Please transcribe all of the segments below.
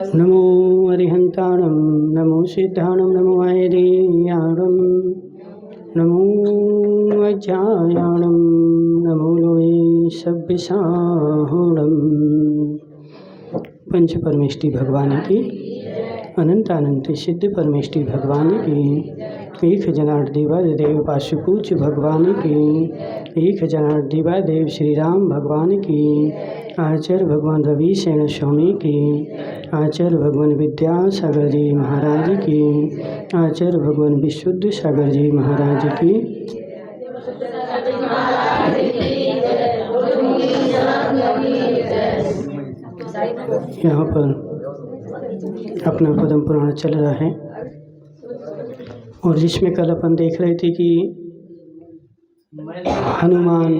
नमो अरिहंताणं नमो सिद्धाणं नमो ऐरियाणं नमो अज्जायाणं नमो लोये सभ्यसाहुणं। पंच परमेष्टि भगवान की अनंत अनंत सिद्ध परमेष्टि भगवान की एक जनार्द देवादेव पाशुपूज्य भगवान की एक जनार्द देवादेव श्री राम भगवान की आचार्य भगवान रवि सेन स्वामी की आचार्य भगवान विद्यासागर जी महाराज की आचार्य भगवान विशुद्ध सागर जी महाराज की यहाँ पर अपना पद्म पुराण चल रहा है और जिसमें कल अपन देख रहे थे कि हनुमान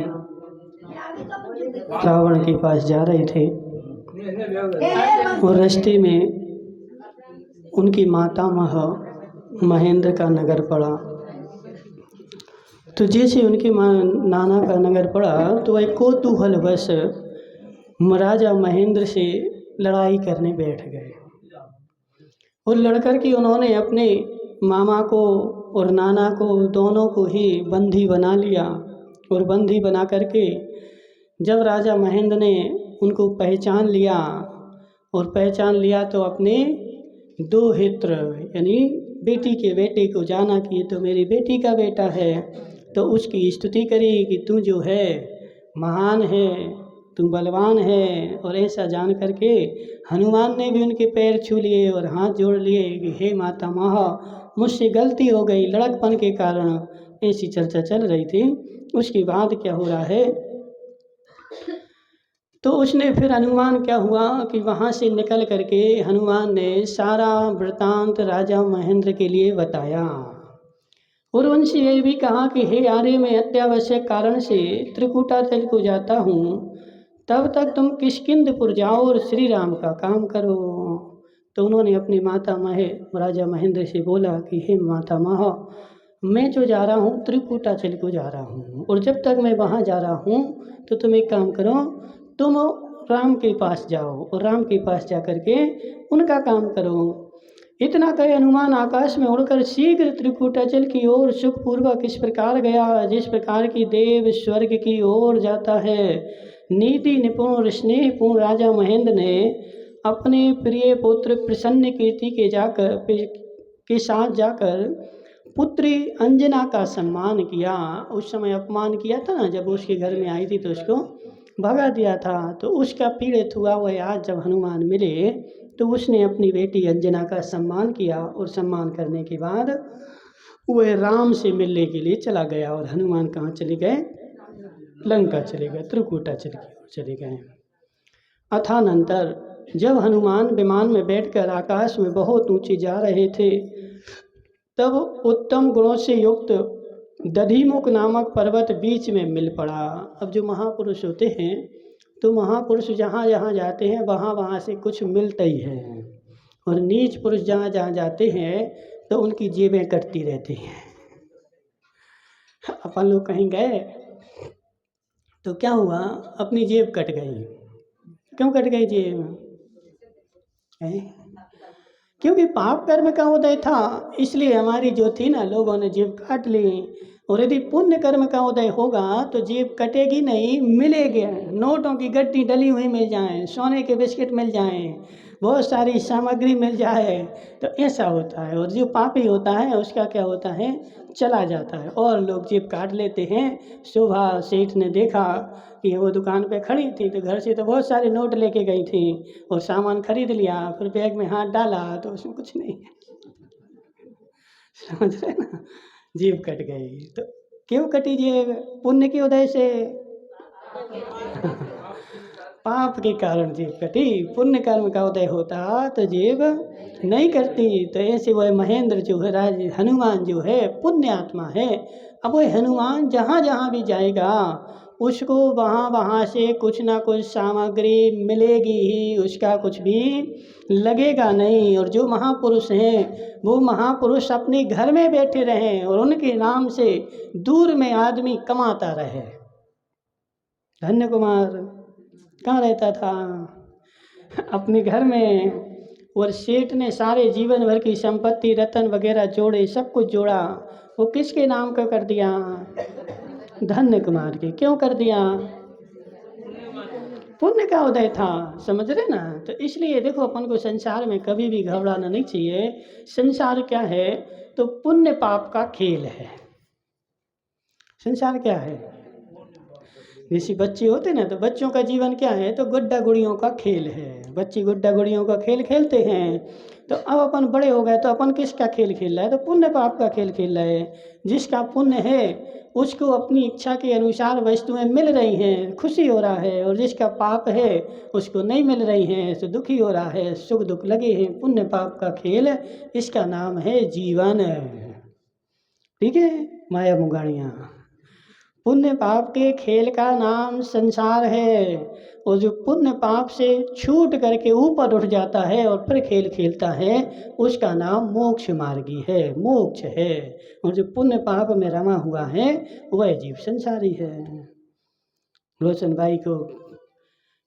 रावण के पास जा रहे थे और रास्ते में उनकी मातामह महेंद्र का नगर पड़ा। तो जैसे उनके नाना का नगर पड़ा तो वह कौतूहलवश राजा महेंद्र से लड़ाई करने बैठ गए और लड़कर के उन्होंने अपने मामा को और नाना को दोनों को ही बंदी बना लिया और बंदी बना करके जब राजा महेंद्र ने उनको पहचान लिया और पहचान लिया तो अपने दो हित्र यानी बेटी के बेटे को जाना कि ये तो मेरी बेटी का बेटा है, तो उसकी स्तुति करी कि तू जो है महान है, तू बलवान है। और ऐसा जान करके हनुमान ने भी उनके पैर छू लिए और हाथ जोड़ लिए कि हे माता महा, मुझसे गलती हो गई, लड़कपन के कारण। ऐसी चर्चा चल रही थी। उसके बाद क्या हो रहा है तो उसने फिर हनुमान क्या हुआ कि वहाँ से निकल करके हनुमान ने सारा वृतांत राजा महेंद्र के लिए बताया और उनसे ये भी कहा कि हे आर्य, मैं अत्यावश्यक कारण से त्रिकूटाचल को जाता हूँ, तब तक तुम किष्किंधपुर जाओ और श्री राम का काम करो। तो उन्होंने अपनी माता राजा महेंद्र से बोला कि हे माता महा, मैं जो जा रहा हूँ त्रिकूटाचल को जा रहा हूँ और जब तक मैं वहाँ जा रहा हूँ तो तुम एक काम करो, तुम राम के पास जाओ और राम के पास जा कर के उनका काम करो। इतना कहे हनुमान आकाश में उड़कर शीघ्र त्रिकूटाचल की ओर सुखपूर्वक इस प्रकार गया जिस प्रकार की देव स्वर्ग की ओर जाता है। नीति निपुण और स्नेहपूर्ण राजा महेंद्र ने अपने प्रिय पुत्र प्रसन्न कीर्ति के साथ जाकर पुत्री अंजना का सम्मान किया। उस समय अपमान किया था ना, जब उसके घर में आई थी तो उसको भगा दिया था। तो उसका पीड़ित हुआ वह आज जब हनुमान मिले तो उसने अपनी बेटी अंजना का सम्मान किया और सम्मान करने के बाद वह राम से मिलने के लिए चला गया। और हनुमान कहाँ चले गए? लंका चले गए, त्रिकूटाचल की ओर चले गए। अथानंतर जब हनुमान विमान में बैठकर आकाश में बहुत ऊंचे जा रहे थे तब उत्तम गुणों से युक्त दधिमुख नामक पर्वत बीच में मिल पड़ा। अब जो महापुरुष होते हैं तो महापुरुष जहाँ जहाँ जाते हैं वहाँ से कुछ मिलता ही है, और नीच पुरुष जहाँ जहाँ जाते हैं तो उनकी जेबें कटती रहती हैं। अपन लोग कहीं गए तो क्या हुआ, अपनी जेब कट गई। क्यों कट गई जेब? क्योंकि पाप कर्म का उदय था, इसलिए हमारी जो थी ना, लोगों ने जेब काट ली। और यदि पुण्य कर्म का उदय होगा तो जेब कटेगी नहीं, मिलेगी। नोटों की गड्डी डली हुई मिल जाए, सोने के बिस्किट मिल जाएं, बहुत सारी सामग्री मिल जाए, तो ऐसा होता है। और जो पापी होता है उसका क्या होता है, चला जाता है। और लोग जेब काट लेते हैं। सुबह सेठ ने देखा कि वो दुकान पे खड़ी थी तो घर से तो बहुत सारे नोट लेके गई थी और सामान खरीद लिया, फिर बैग में हाथ डाला तो उसमें कुछ नहीं है। समझ रहे ना, जेब कट गई। तो क्यों कटी जेब? पुण्य के उदय से पाप के कारण जेब कटी। पुण्य कर्म का उदय होता तो जेब नहीं करती। तो ऐसे वह महेंद्र जो है, हनुमान जो है पुण्य आत्मा है। अब वह हनुमान जहाँ जहाँ भी जाएगा उसको वहाँ से कुछ ना कुछ सामग्री मिलेगी ही, उसका कुछ भी लगेगा नहीं। और जो महापुरुष हैं वो महापुरुष अपने घर में बैठे रहें और उनके नाम से दूर में आदमी कमाता रहे। धन्य कुमार कहाँ रहता था? अपने घर में। और सेठ ने सारे जीवन भर की संपत्ति रतन वगैरह जोड़े, सब कुछ जोड़ा, वो किसके नाम का कर दिया? धन्य कुमार के। क्यों कर दिया? पुण्य का उदय था, समझ रहे ना। तो इसलिए देखो अपन को संसार में कभी भी घबराना नहीं चाहिए। संसार क्या है? तो पुण्य पाप का खेल है। संसार क्या है? जैसे बच्चे होते ना, तो बच्चों का जीवन क्या है? तो गुड्डा गुड़ियों का खेल है। बच्चे गुड्डा गुड़ियों का खेल खेलते हैं। तो अब अपन बड़े हो गए तो अपन किसका खेल खेल रहा है? तो पुण्य पाप का खेल खेल रहे हैं। जिसका पुण्य है उसको अपनी इच्छा के अनुसार वस्तुएं मिल रही हैं, खुशी हो रहा है, और जिसका पाप है उसको नहीं मिल रही हैं तो दुखी हो रहा है, सुख दुख लगे हैं। पुण्य पाप का खेल, इसका नाम है जीवन। ठीक है माया मुगाड़ियाँ। पुण्य पाप के खेल का नाम संसार है। और जो पुण्य पाप से छूट करके ऊपर उठ जाता है और फिर खेल खेलता है, उसका नाम मोक्ष मार्गी है, मोक्ष है। और जो पुण्य पाप में रमा हुआ है वह जीव संसारी है। रोशन भाई को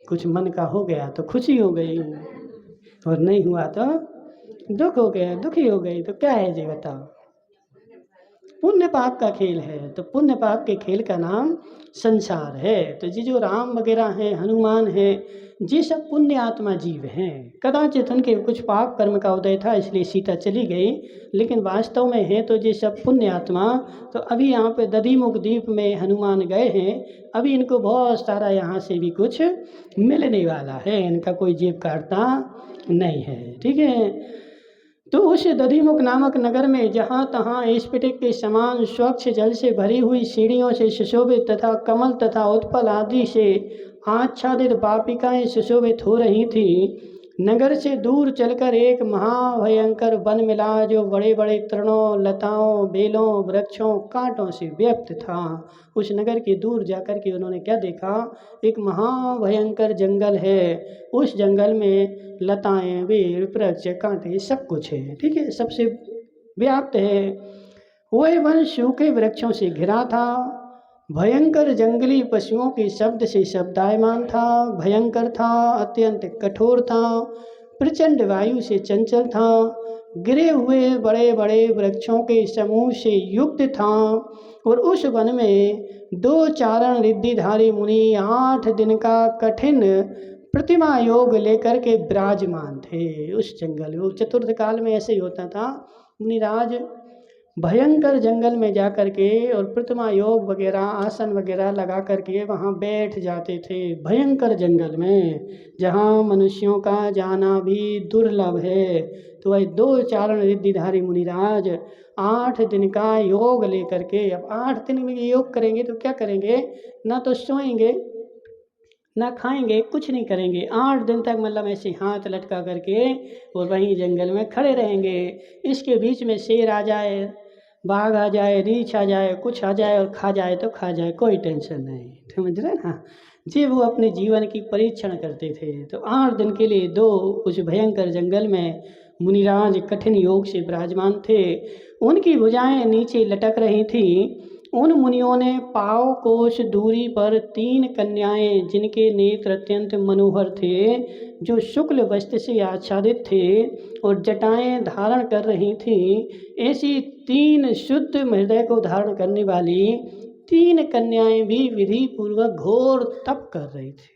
कुछ मन का हो गया तो खुशी हो गई, और नहीं हुआ तो दुख हो गया, दुखी हो गई। तो क्या है जी बताओ? पुण्य पाप का खेल है। तो पुण्य पाप के खेल का नाम संसार है। तो ये जो राम वगैरह हैं, हनुमान हैं, ये सब पुण्य आत्मा जीव हैं। कदाचित उनके कुछ पाप कर्म का उदय था इसलिए सीता चली गई, लेकिन वास्तव में है तो ये सब पुण्य आत्मा। तो अभी यहाँ पे दधिमुख द्वीप में हनुमान गए हैं, अभी इनको बहुत सारा यहाँ से भी कुछ मिलने वाला है, इनका कोई जेब काटता नहीं है। ठीक है। तो उस दधिमुख नामक नगर में जहाँ तहाँ स्फटिक के समान स्वच्छ जल से भरी हुई सीढ़ियों से सुशोभित तथा कमल तथा उत्पल आदि से आच्छादित वाटिकाएं सुशोभित हो रही थी। नगर से दूर चलकर एक महाभयंकर वन मिला जो बड़े बड़े तृणों, लताओं, बेलों, वृक्षों, कांटों से व्याप्त था। उस नगर के दूर जाकर के उन्होंने क्या देखा? एक महाभयंकर जंगल है। उस जंगल में लताएं, बेल, वृक्ष, कांटे सब कुछ है। ठीक है, सबसे व्याप्त है। वह वन सूखे वृक्षों से घिरा था, भयंकर जंगली पशुओं के शब्द से शब्दायमान था, भयंकर था, अत्यंत कठोर था, प्रचंड वायु से चंचल था, गिरे हुए बड़े बड़े वृक्षों के समूह से युक्त था। और उस वन में 2 चारण रिद्धिधारी मुनि 8 दिन का कठिन प्रतिमा योग लेकर के विराजमान थे उस जंगल में। चतुर्थ काल में ऐसे ही होता था, मुनिराज भयंकर जंगल में जा कर के और प्रतिमा योग वगैरह, आसन वगैरह लगा करके वहाँ बैठ जाते थे। भयंकर जंगल में जहाँ मनुष्यों का जाना भी दुर्लभ है। तो वह 2 चारण रिद्धिधारी मुनिराज 8 दिन का योग लेकर के, अब 8 दिन में योग करेंगे तो क्या करेंगे? ना तो सोएंगे ना खाएंगे, कुछ नहीं करेंगे। 8 दिन तक मतलब ऐसे हाथ लटका करके और वहीं जंगल में खड़े रहेंगे। इसके बीच में शेर आ जाए, बाघ आ जाए, रीछ आ जाए, कुछ आ जाए और खा जाए तो खा जाए, कोई टेंशन नहीं। समझ रहे ना जी? वो अपने जीवन की परीक्षण करते थे। तो 8 दिन के लिए 2 उस भयंकर जंगल में मुनिराज कठिन योग से विराजमान थे। उनकी भुजाएं नीचे लटक रही थी। उन मुनियों ने पाव कोश दूरी पर 3 कन्याएं, जिनके नेत्र अत्यंत मनोहर थे, जो शुक्ल वस्त्र से आच्छादित थे और जटाएं धारण कर रही थीं, ऐसी 3 शुद्ध हृदय को धारण करने वाली 3 कन्याएं भी विधि पूर्वक घोर तप कर रही थी।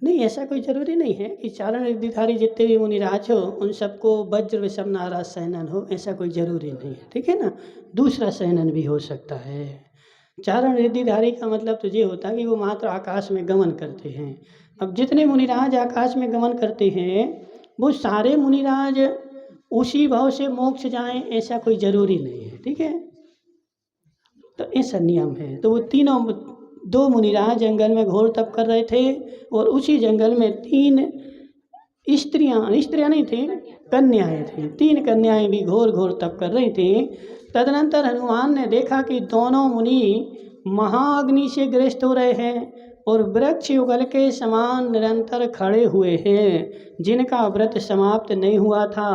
नहीं, ऐसा कोई ज़रूरी नहीं है कि चारण रिद्धिधारी जितने भी मुनिराज हो उन सबको वज्र विषम नाराज सहनन हो, ऐसा कोई ज़रूरी नहीं है। ठीक है ना? दूसरा सहनन भी हो सकता है। चारण रिद्धिधारी का मतलब तो ये होता है कि वो मात्र आकाश में गमन करते हैं। अब जितने मुनिराज आकाश में गमन करते हैं वो सारे मुनिराज उसी भाव से मोक्ष जाएं, ऐसा कोई ज़रूरी नहीं है। ठीक है, तो ऐसा नियम है। तो वो तीनों 2 मुनिराज जंगल में घोर तप कर रहे थे और उसी जंगल में 3 स्त्रियां नहीं थी, कन्याएं थीं। 3 कन्याएं भी घोर घोर तप कर रही थी। तदनंतर हनुमान ने देखा कि दोनों मुनि महाअग्नि से ग्रस्त हो रहे हैं, और वृक्ष युगल के समान निरंतर खड़े हुए हैं, जिनका व्रत समाप्त नहीं हुआ था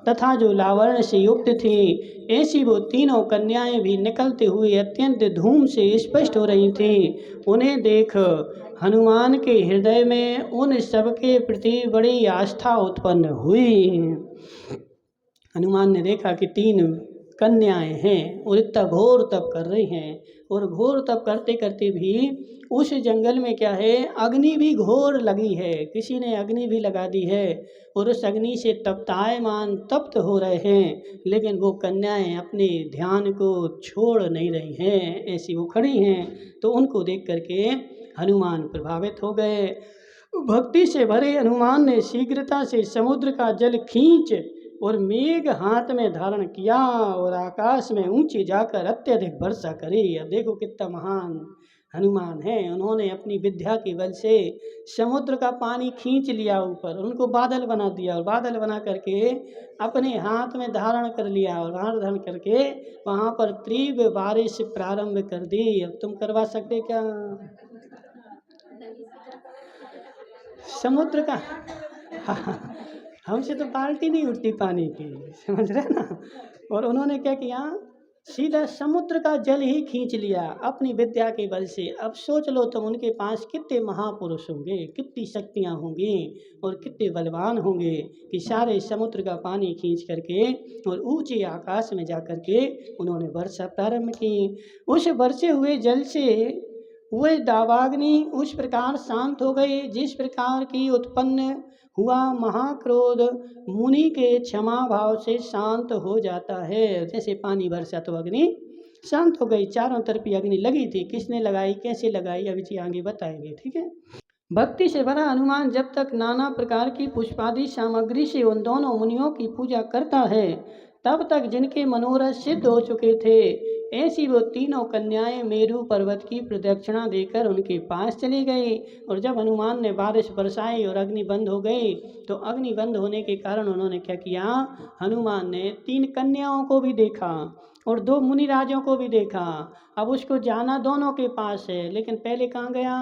तथा जो लावण्य से युक्त थी, ऐसी वो तीनों कन्याएं भी निकलते हुए अत्यंत धूम से स्पष्ट हो रही थीं। उन्हें देख हनुमान के हृदय में उन सबके प्रति बड़ी आस्था उत्पन्न हुई। हनुमान ने देखा कि तीन कन्याएं हैं और इतना घोर तप कर रही हैं, और घोर तप करते करते भी उस जंगल में क्या है, अग्नि भी घोर लगी है, किसी ने अग्नि भी लगा दी है और उस अग्नि से तप्तायमान तप्त हो रहे हैं, लेकिन वो कन्याएं अपने ध्यान को छोड़ नहीं रही हैं, ऐसी वो खड़ी हैं। तो उनको देख करके हनुमान प्रभावित हो गए। भक्ति से भरे हनुमान ने शीघ्रता से समुद्र का जल खींच और मेघ हाथ में धारण किया और आकाश में ऊंचे जाकर अत्यधिक वर्षा करी। अब देखो कितना महान हनुमान है, उन्होंने अपनी विद्या के बल से समुद्र का पानी खींच लिया ऊपर, उनको बादल बना दिया और बादल बना करके अपने हाथ में धारण कर लिया और हाथ धारण करके वहाँ पर तीव्र बारिश प्रारंभ कर दी। अब तुम करवा सकते क्या? समुद्र का हमसे तो बाल्टी नहीं उठती पानी की, समझ रहे ना। और उन्होंने क्या किया, सीधा समुद्र का जल ही खींच लिया अपनी विद्या के बल से। अब सोच लो तुम, उनके पास कितने महापुरुष होंगे, कितनी शक्तियाँ होंगी और कितने बलवान होंगे कि सारे समुद्र का पानी खींच करके और ऊंचे आकाश में जा करके उन्होंने वर्षा प्रारंभ की। उस बरसे हुए जल से वह दावाग्नि उस प्रकार शांत हो गई जिस प्रकार की उत्पन्न हुआ महाक्रोध मुनि के क्षमा भाव से शांत हो जाता है। जैसे पानी बरसा तो अग्नि शांत हो गई, चारों तरफ अग्नि लगी थी, किसने लगाई, कैसे लगाई, अभी जी आगे बताएंगे, ठीक है। भक्ति से भरा हनुमान जब तक नाना प्रकार की पुष्पादि सामग्री से उन दोनों मुनियों की पूजा करता है, तब तक जिनके मनोरथ सिद्ध हो चुके थे, ऐसी वो तीनों कन्याएं मेरू पर्वत की प्रदक्षिणा देकर उनके पास चली गई। और जब हनुमान ने बारिश बरसाई और अग्नि बंद हो गई, तो अग्नि बंद होने के कारण उन्होंने क्या किया, हनुमान ने तीन कन्याओं को भी देखा और दो मुनिराजों को भी देखा। अब उसको जाना दोनों के पास है, लेकिन पहले कहाँ गया,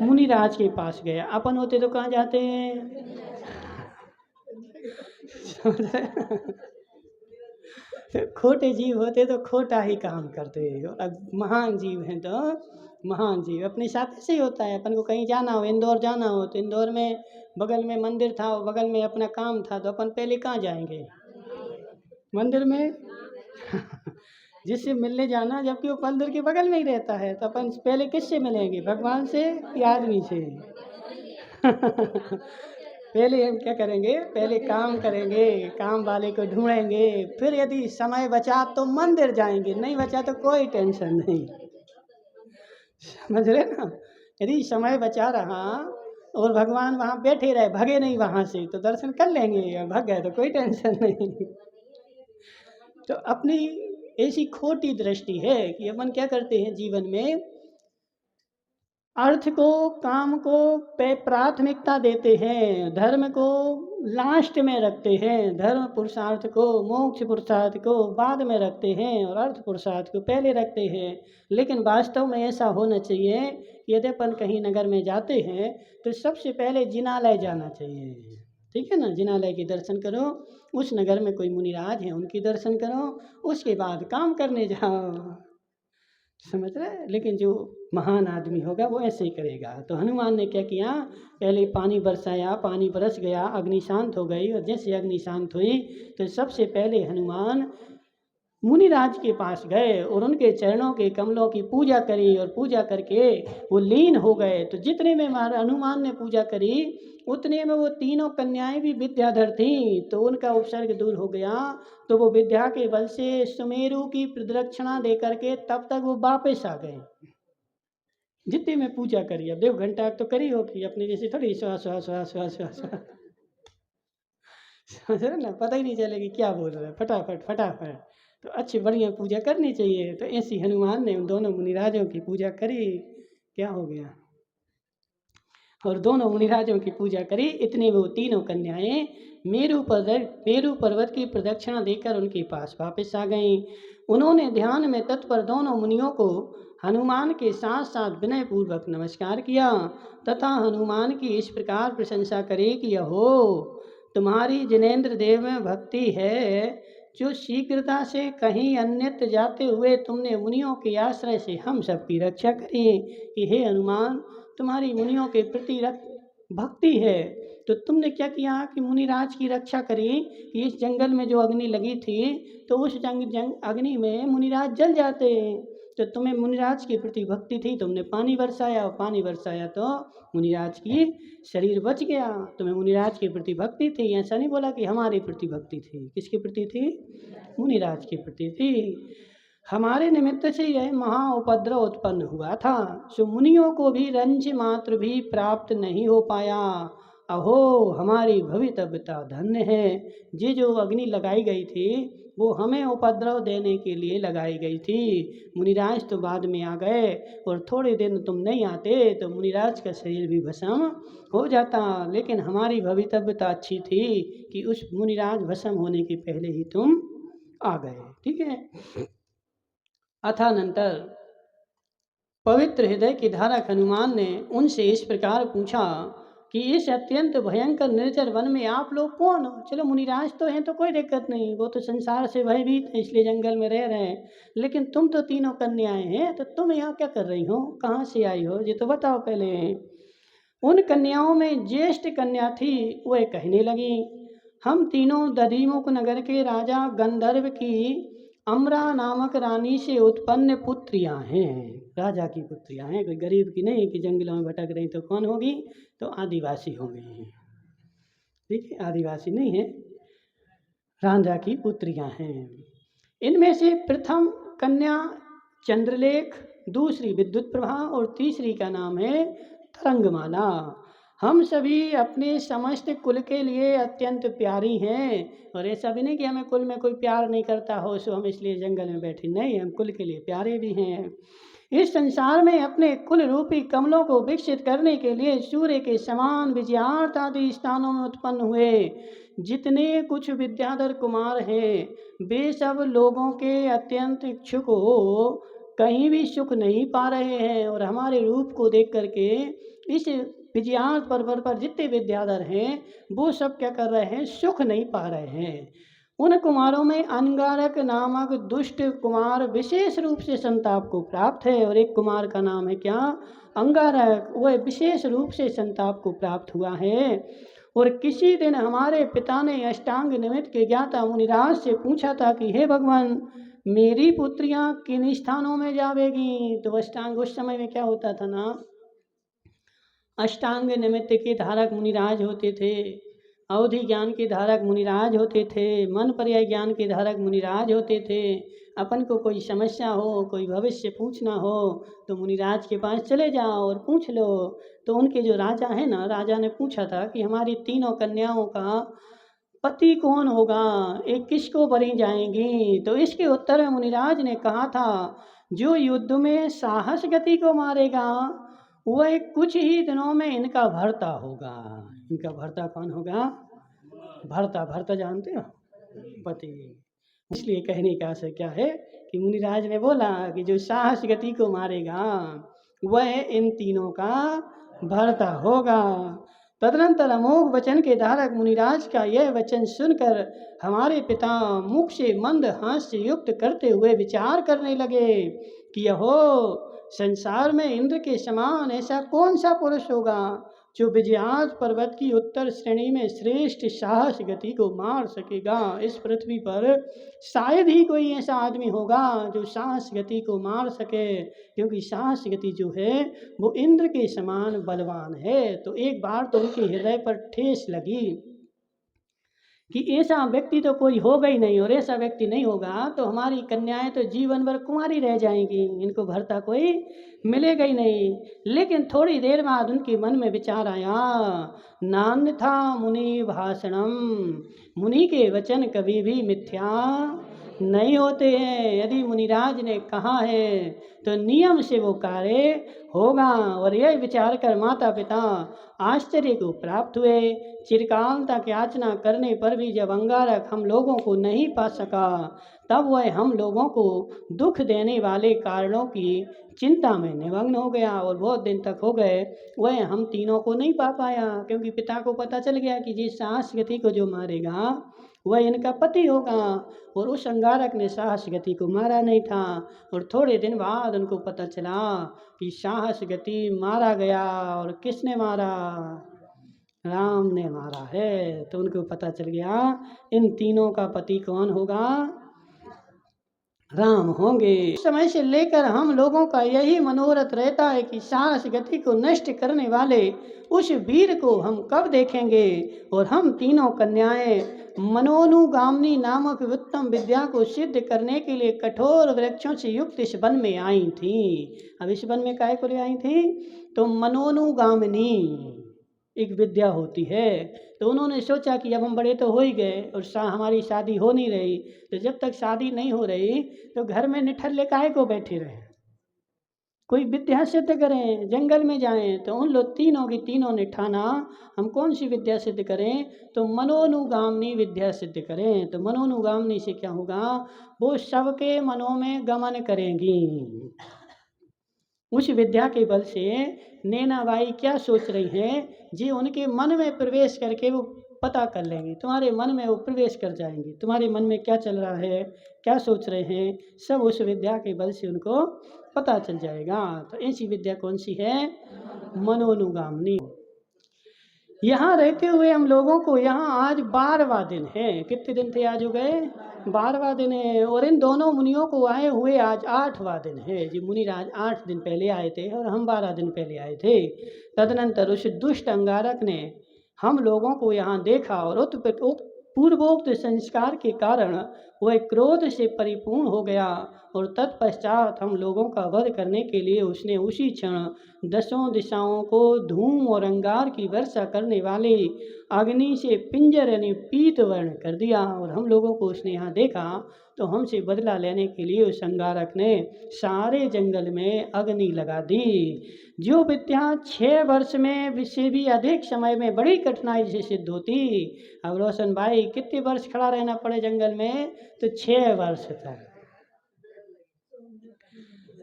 मुनिराज के पास गया। अपन होते तो कहाँ जाते हैं, खोटे जीव होते तो खोटा ही काम करते। अब महान जीव हैं तो महान जीव अपने साथ से ही होता है। अपन को कहीं जाना हो, इंदौर जाना हो, तो इंदौर में बगल में मंदिर था, बगल में अपना काम था, तो अपन पहले कहाँ जाएंगे, मंदिर में जिससे मिलने जाना, जबकि वो मंदिर के बगल में ही रहता है, तो अपन पहले किससे मिलेंगे, भगवान से या आदमी से? पहले हम क्या करेंगे, पहले काम करेंगे, काम वाले को ढूंढेंगे, फिर यदि समय बचा तो मंदिर जाएंगे, नहीं बचा तो कोई टेंशन नहीं, समझ रहे ना। यदि समय बचा रहा और भगवान वहाँ बैठे रहे, भगे नहीं वहाँ से, तो दर्शन कर लेंगे, और भग गए तो कोई टेंशन नहीं। तो अपनी ऐसी खोटी दृष्टि है कि अपन क्या करते हैं जीवन में, अर्थ को, काम को प्राथमिकता देते हैं, धर्म को लास्ट में रखते हैं, धर्म पुरुषार्थ को, मोक्ष पुरुषार्थ को बाद में रखते हैं और अर्थ पुरुषार्थ को पहले रखते हैं। लेकिन वास्तव में ऐसा होना चाहिए कि यदि अपन कहीं नगर में जाते हैं तो सबसे पहले जिनालय जाना चाहिए, ठीक है ना। जिनालय के दर्शन करो, उस नगर में कोई मुनिराज हैं उनके दर्शन करो, उसके बाद काम करने जाओ, समझ रहे। लेकिन जो महान आदमी होगा वो ऐसे ही करेगा। तो हनुमान ने क्या किया, पहले पानी बरसाया, पानी बरस गया, अग्नि शांत हो गई, और जैसे अग्नि शांत हुई तो सबसे पहले हनुमान मुनिराज के पास गए और उनके चरणों के कमलों की पूजा करी, और पूजा करके वो लीन हो गए। तो जितने में हनुमान ने पूजा करी उतने में वो तीनों कन्याएं भी विद्याधर थीं, तो उनका उपसर्ग दूर हो गया। तो वो विद्या के बल से सुमेरु की प्रदक्षिणा दे करके तब तक वो वापस आ गए, जितने में पूजा करी। अब देखो घंटा तो करी होगी, अपने जैसे थोड़ी स्वास स्वास स्वास स्वास स्वास, समझ रहे ना, पता ही नहीं चलेगी क्या बोल रहे हैं, फटाफट फटाफट। तो अच्छी बढ़िया पूजा करनी चाहिए। तो ऐसी हनुमान ने उन दोनों मुनिराजों की पूजा करी, क्या हो गया। और दोनों मुनिराजों की पूजा करी। इतने वो तीनों कन्याएं मेरु पर्वत की प्रदक्षिणा देकर उनके पास वापस आ गईं। उन्होंने ध्यान में तत्पर दोनों मुनियों को हनुमान के साथ साथ विनय पूर्वक नमस्कार किया तथा हनुमान की इस प्रकार प्रशंसा करे कि यहो तुम्हारी जिनेन्द्र देव में भक्ति है, जो शीघ्रता से कहीं अन्यत्र जाते हुए तुमने मुनियों के आश्रय से हम सबकी रक्षा करी। कि हे हनुमान, तुम्हारी मुनियों के प्रति भक्ति है, तो तुमने क्या किया कि मुनिराज की रक्षा करी। कि इस जंगल में जो अग्नि लगी थी तो उस अग्नि में मुनिराज जल जाते, तो तुम्हें मुनिराज के प्रति भक्ति थी, तुमने पानी बरसाया और पानी बरसाया तो मुनिराज की शरीर बच गया। तुम्हें मुनिराज के प्रति भक्ति थी। ऐसा नहीं बोला कि हमारे प्रति भक्ति थी। किसके प्रति थी? मुनिराज के प्रति थी। हमारे निमित्त से यह महाउपद्रव उत्पन्न हुआ था, सो मुनियों को भी रंज मात्र भी प्राप्त नहीं हो पाया। अहो हमारी भवितव्यता धन्य है। ये जो अग्नि लगाई गई थी वो हमें उपद्रव देने के लिए लगाई गई थी। मुनिराज तो बाद में आ गए और थोड़े दिन तुम नहीं आते तो मुनिराज का शरीर भी भस्म हो जाता, लेकिन हमारी भवितव्यता अच्छी थी कि उस मुनिराज भस्म होने के पहले ही तुम आ गए। ठीक है। अथानंतर पवित्र हृदय के धारक हनुमान ने उनसे इस प्रकार पूछा कि इस अत्यंत भयंकर निर्जर वन में आप लोग कौन हो? चलो मुनिराज तो हैं तो कोई दिक्कत नहीं, वो तो संसार से भयभीत है इसलिए जंगल में रह रहे हैं, लेकिन तुम तो तीनों कन्याएं हैं, तो तुम यहाँ क्या कर रही हो? कहाँ से आई हो? ये तो बताओ पहले। उन कन्याओं में ज्येष्ठ कन्या थी, वह कहने लगी, हम तीनों दधिमुख नगर के राजा गंधर्व की अमरा नामक रानी से उत्पन्न पुत्रियां हैं। राजा की पुत्रियां हैं, कोई गरीब की नहीं कि जंगलों में भटक रही तो कौन होगी? तो आदिवासी होंगी। ठीक है, आदिवासी नहीं है, राजा की पुत्रियां हैं। इनमें से प्रथम कन्या चंद्रलेख, दूसरी विद्युत प्रभा और तीसरी का नाम है तरंगमाला। हम सभी अपने समस्त कुल के लिए अत्यंत प्यारी हैं, और ऐसा भी नहीं कि हमें कुल में कोई प्यार नहीं करता हो सो हम इसलिए जंगल में बैठे, नहीं, हम कुल के लिए प्यारे भी हैं। इस संसार में अपने कुल रूपी कमलों को विकसित करने के लिए सूर्य के समान विजयार्थ आदि स्थानों में उत्पन्न हुए जितने कुछ विद्याधर कुमार हैं, वे सब लोगों के अत्यंत इच्छुक हो कहीं भी सुख नहीं पा रहे हैं, और हमारे रूप को देख करके इस विजयार्थ पर्वत पर जितने विद्याधर हैं वो सब क्या कर रहे हैं? सुख नहीं पा रहे हैं। उन कुमारों में अंगारक नामक दुष्ट कुमार विशेष रूप से संताप को प्राप्त है, और एक कुमार का नाम है क्या? अंगारक, वह विशेष रूप से संताप को प्राप्त हुआ है। और किसी दिन हमारे पिता ने अष्टांग निमित्त के ज्ञाता मुनिराज से पूछा था कि हे भगवान, मेरी पुत्रियां किन स्थानों में जावेगी? तो अष्टांग उस समय में क्या होता था ना, अष्टांग निमित्त के धारक मुनिराज होते थे, अवधि ज्ञान के धारक मुनिराज होते थे, मन पर्याय ज्ञान के धारक मुनिराज होते थे। अपन को कोई समस्या हो, कोई भविष्य पूछना हो तो मुनिराज के पास चले जाओ और पूछ लो। तो उनके जो राजा है ना, राजा ने पूछा था कि हमारी तीनों कन्याओं का पति कौन होगा, एक किसको बरी जाएंगी? तो इसके उत्तर में मुनिराज ने कहा था, जो युद्ध में साहस गति को मारेगा वह कुछ ही दिनों में इनका भर्ता होगा। इनका भर्ता कौन होगा? भर्ता जानते हो? पति। इसलिए कहने का आशय क्या है कि मुनिराज ने बोला कि जो साहस गति को मारेगा वह इन तीनों का भर्ता होगा। तदनंतर अमोघ वचन के धारक मुनिराज का यह वचन सुनकर हमारे पिता मुख से मंद हास्य युक्त करते हुए विचार करने लगे कि यहो संसार में इंद्र के समान ऐसा कौन सा पुरुष होगा जो विजयार्थ पर्वत की उत्तर श्रेणी में श्रेष्ठ साहस गति को मार सकेगा। इस पृथ्वी पर शायद ही कोई ऐसा आदमी होगा जो साहस गति को मार सके, क्योंकि साहस गति जो है वो इंद्र के समान बलवान है। तो एक बार तो उनके हृदय पर ठेस लगी कि ऐसा व्यक्ति तो कोई होगा ही नहीं, और ऐसा व्यक्ति नहीं होगा तो हमारी कन्याएं तो जीवन भर कुंवारी रह जाएंगी, इनको भर्ता कोई मिलेगा ही नहीं। लेकिन थोड़ी देर बाद उनके मन में विचार आया, नान्यथा मुनि भाषणम, मुनि के वचन कभी भी मिथ्या नहीं होते हैं। यदि मुनिराज ने कहा है तो नियम से वो कार्य होगा। और यह विचार कर माता पिता आश्चर्य को प्राप्त हुए। चिरकाल तक याचना करने पर भी जब अंगारक हम लोगों को नहीं पा सका, तब वह हम लोगों को दुख देने वाले कारणों की चिंता में निमग्न हो गया। और बहुत दिन तक हो गए वह हम तीनों को नहीं पा पाया, क्योंकि पिता को पता चल गया कि जिस साहसगति को जो मारेगा वह इनका पति होगा। और उस अंगारक ने साहसगति को मारा नहीं था। और थोड़े दिन बाद उनको पता चला कि साहसगति मारा गया। और किसने मारा? राम ने मारा है। तो उनको पता चल गया इन तीनों का पति कौन होगा? राम होंगे। उस समय से लेकर हम लोगों का यही मनोरथ रहता है कि साहस गति को नष्ट करने वाले उस वीर को हम कब देखेंगे। और हम तीनों कन्याएं मनोनुगामिनी नामक उत्तम विद्या को सिद्ध करने के लिए कठोर वृक्षों से युक्त इस वन में आई थी। अब इस वन में काहे को ले आई थी? तो मनोनुगामिनी एक विद्या होती है। तो उन्होंने सोचा कि अब हम बड़े तो हो ही गए और हमारी शादी हो नहीं रही, तो जब तक शादी नहीं हो रही तो घर में निठल्ले काहे को बैठे रहें, कोई विद्या सिद्ध करें, जंगल में जाएं। तो उन लोग तीनों की तीनों ने ठाना हम कौन सी विद्या सिद्ध करें? तो मनोनुगामिनी विद्या सिद्ध करें। तो मनोनुगामिनी से क्या होगा? वो सबके मनों में गमन करेंगी। उस विद्या के बल से नैनाबाई क्या सोच रही हैं जी, उनके मन में प्रवेश करके वो पता कर लेंगे। तुम्हारे मन में वो प्रवेश कर जाएंगे, तुम्हारे मन में क्या चल रहा है, क्या सोच रहे हैं, सब उस विद्या के बल से उनको पता चल जाएगा। तो ऐसी विद्या कौन सी है? मनोनुगामिनी। यहाँ रहते हुए हम लोगों को यहाँ आज 12वां दिन है। कितने दिन थे आज हो गए? 12वां दिन है। और इन दोनों मुनियों को आए हुए आज 8वां दिन है जी। मुनिराज 8 दिन पहले आए थे और हम 12 दिन पहले आए थे। तदनंतर उस दुष्ट अंगारक ने हम लोगों को यहाँ देखा और पूर्वोक्त संस्कार के कारण वह क्रोध से परिपूर्ण हो गया। और तत्पश्चात हम लोगों का वध करने के लिए उसने उसी क्षण 10 दिशाओं को धूम और अंगार की वर्षा करने वाले अग्नि से पिंजर यानी पीत वर्ण कर दिया। और हम लोगों को उसने यहाँ देखा तो हमसे बदला लेने के लिए उस अंगारक ने सारे जंगल में अग्नि लगा दी। जो विद्या 6 वर्ष में से भी अधिक समय में बड़ी कठिनाई से सिद्ध होती। अब रोशन भाई कितने वर्ष खड़ा रहना पड़े जंगल में? तो 6 वर्ष तक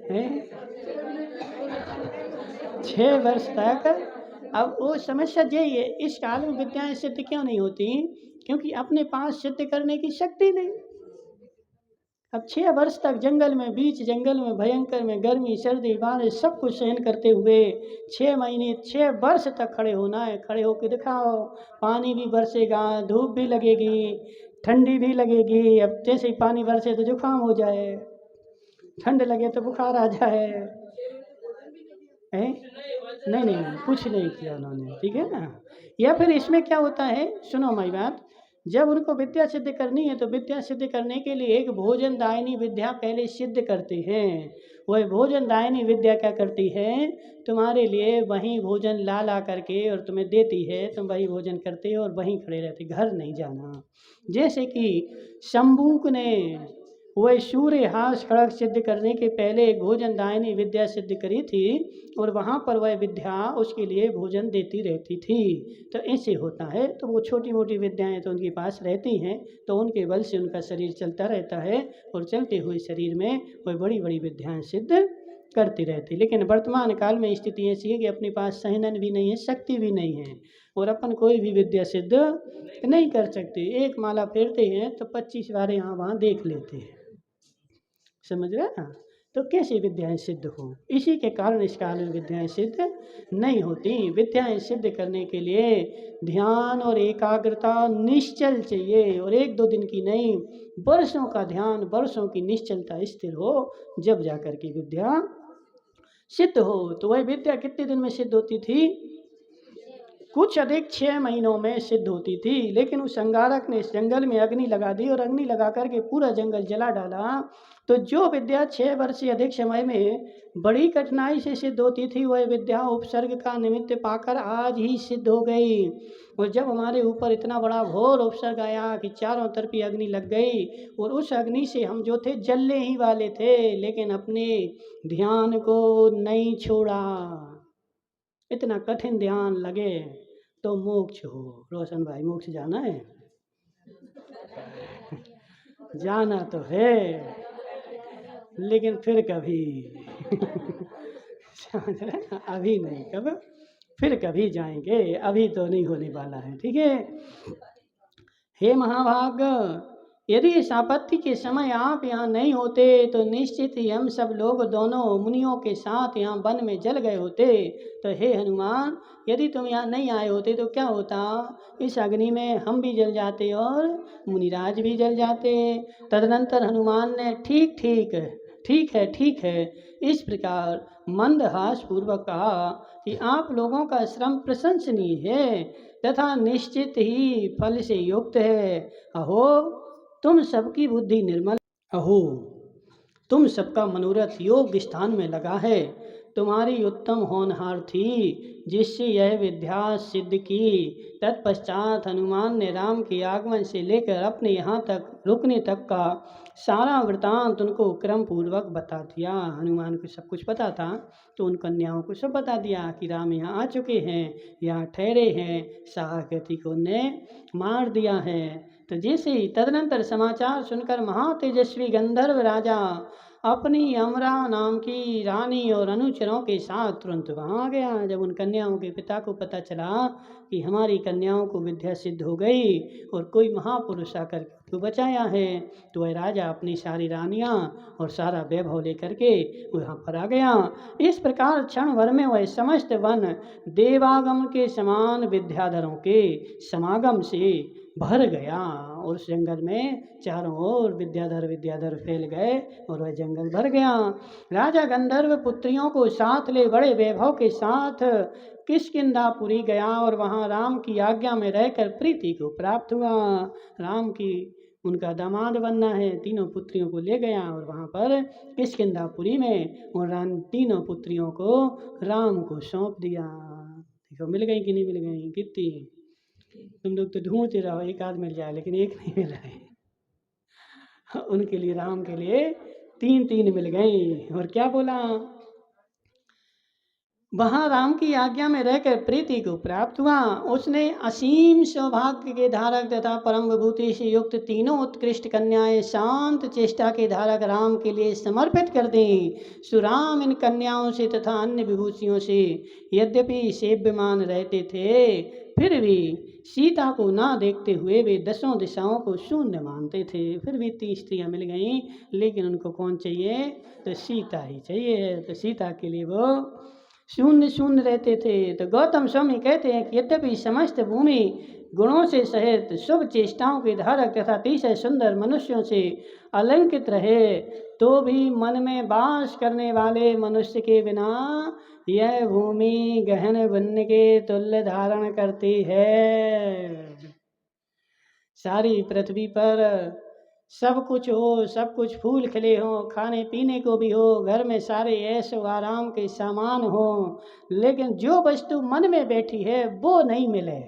है, 6 वर्ष तक। अब वो समस्या यही है, इस काल में विद्याएं सिद्ध क्यों नहीं होती? क्योंकि अपने पास सिद्ध करने की शक्ति नहीं। अब 6 वर्ष तक जंगल में, बीच जंगल में भयंकर में गर्मी सर्दी बारिश सब कुछ सहन करते हुए 6 महीने 6 वर्ष तक खड़े होना है। खड़े होकर दिखाओ, पानी भी बरसेगा, धूप भी लगेगी, ठंडी भी लगेगी। अब जैसे ही पानी बरसे तो जुकाम हो जाए, ठंड लगे तो बुखार आ जाए। नहीं नहीं कुछ नहीं किया उन्होंने, ठीक है ना। या फिर इसमें क्या होता है, सुनो मेरी बात, जब उनको विद्या सिद्ध करनी है तो विद्या सिद्ध करने के लिए एक भोजन दायिनी विद्या पहले सिद्ध करते हैं। वह भोजन दायिनी विद्या क्या करती है? तुम्हारे लिए वहीं भोजन ला करके और तुम्हें देती है, तुम वही भोजन करते हो और वहीं खड़े रहते, घर नहीं जाना। जैसे कि शंभूक ने वह सूर्यहास खड़ग सिद्ध करने के पहले एक भोजन दायिनी विद्या सिद्ध करी थी और वहाँ पर वह विद्या उसके लिए भोजन देती रहती थी। तो ऐसे होता है। तो वो छोटी मोटी विद्याएं तो उनके पास रहती हैं, तो उनके बल से उनका शरीर चलता रहता है और चलते हुए शरीर में वह बड़ी बड़ी विद्याएं सिद्ध करती रहती। लेकिन वर्तमान काल में स्थिति ऐसी है कि अपने पास सहनन भी नहीं है, शक्ति भी नहीं है और अपन कोई भी विद्या सिद्ध नहीं कर सकते। एक माला फेरते हैं तो 25 बार यहाँ वहाँ देख लेते हैं, समझ रहे ना। तो कैसे विद्याएं सिद्ध हो? इसी के कारण इस काल में विद्याएं सिद्ध नहीं होती। विद्याएं सिद्ध करने के लिए ध्यान और एकाग्रता निश्चल चाहिए, और 1-2 दिन की नहीं, वर्षों का ध्यान, वर्षों की निश्चलता स्थिर हो, जब जाकर के विद्या सिद्ध हो। तो वह विद्या कितने दिन में सिद्ध होती थी? कुछ अधिक 6 महीनों में सिद्ध होती थी। लेकिन उस अंगारक ने इस जंगल में अग्नि लगा दी और अग्नि लगा करके पूरा जंगल जला डाला। तो जो विद्या 6 वर्ष से अधिक समय में बड़ी कठिनाई से सिद्ध होती थी, वह विद्या उपसर्ग का निमित्त पाकर आज ही सिद्ध हो गई। और जब हमारे ऊपर इतना बड़ा घोर उपसर्ग आया कि चारों तरफ ही अग्नि लग गई, और उस अग्नि से हम जो थे जलने ही वाले थे, लेकिन अपने ध्यान को नहीं छोड़ा। इतना कठिन ध्यान लगे तो मोक्ष हो। रोशन भाई, मोक्ष जाना है? जाना तो है, लेकिन फिर कभी समझ रहे हैं? अभी नहीं, कब फिर कभी जाएंगे, अभी तो नहीं होने वाला है। ठीक है। हे महाभाग, यदि इस आपत्ति के समय आप यहाँ नहीं होते तो निश्चित ही हम सब लोग दोनों मुनियों के साथ यहाँ वन में जल गए होते। तो हे हनुमान, यदि तुम यहाँ नहीं आए होते तो क्या होता? इस अग्नि में हम भी जल जाते और मुनिराज भी जल जाते। तदनंतर हनुमान ने ठीक है इस प्रकार मंदहास पूर्वक कहा कि आप लोगों का श्रम प्रशंसनीय है तथा निश्चित ही फल से युक्त है। अहो तुम सबकी बुद्धि निर्मल, अहो तुम सबका मनोरथ योग्य स्थान में लगा है। तुम्हारी उत्तम होनहार थी जिससे यह विद्या सिद्ध की। तत्पश्चात हनुमान ने राम के आगमन से लेकर अपने यहाँ तक रुकने तक का सारा वृतांत उनको क्रम पूर्वक बता दिया। हनुमान को सब कुछ पता था, तो उन कन्याओं को सब बता दिया कि राम यहाँ आ चुके हैं, यहाँ ठहरे हैं, साहकृति को ने मार दिया है। तो जैसे ही तदनंतर समाचार सुनकर महातेजस्वी गंधर्व राजा अपनी अमरा नाम की रानी और अनुचरों के साथ तुरंत वहाँ आ गया। जब उन कन्याओं के पिता को पता चला कि हमारी कन्याओं को विद्या सिद्ध हो गई और कोई महापुरुष आकर तो बचाया है, तो वह राजा अपनी सारी रानियाँ और सारा वैभव लेकर के वहाँ पर आ गया। इस प्रकार क्षण भर में वह समस्त वन देवागम के समान विद्याधरों के समागम से भर गया और उस जंगल में चारों ओर विद्याधर फैल गए और वह जंगल भर गया। राजा गंधर्व पुत्रियों को साथ ले बड़े वैभव के साथ किष्किंधापुरी गया और वहाँ राम की आज्ञा में रहकर प्रीति को प्राप्त हुआ। राम की उनका दामाद बनना है, तीनों पुत्रियों को ले गया और वहाँ पर किष्किंधापुरी में और तीनों पुत्रियों को राम को सौंप दिया। देखो मिल गई कि नहीं मिल गई? कितनी तुम लोग तो ढूंढते रहो, एक आध मिल जाए, लेकिन एक नहीं मिला है। उनके लिए, राम के लिए 3 मिल गई। और क्या बोला? वहाँ राम की आज्ञा में रहकर प्रीति को प्राप्त हुआ। उसने असीम सौभाग्य के धारक तथा परम विभूति से युक्त तीनों उत्कृष्ट कन्याएं शांत चेष्टा के धारक राम के लिए समर्पित कर दी। सुराम इन कन्याओं से तथा अन्य विभूतियों से यद्यपि सेव्यमान रहते थे, फिर भी सीता को ना देखते हुए वे 10 दिशाओं को शून्य मानते थे। फिर भी 30 स्त्रियाँ मिल गईं, लेकिन उनको कौन चाहिए? तो सीता ही चाहिए। तो सीता के लिए वो शून्य रहते थे। तो गौतम स्वामी कहते हैं कि यद्यपि समस्त भूमि गुणों से सहित शुभ चेष्टाओं के धारक तथा अतिशय सुंदर मनुष्यों से अलंकृत रहे, तो भी मन में वास करने वाले मनुष्य के बिना यह भूमि गहन वन के तुल्य धारण करती है। सारी पृथ्वी पर सब कुछ हो, सब कुछ फूल खिले हो, खाने पीने को भी हो, घर में सारे ऐश आराम के सामान हो, लेकिन जो वस्तु मन में बैठी है वो नहीं मिले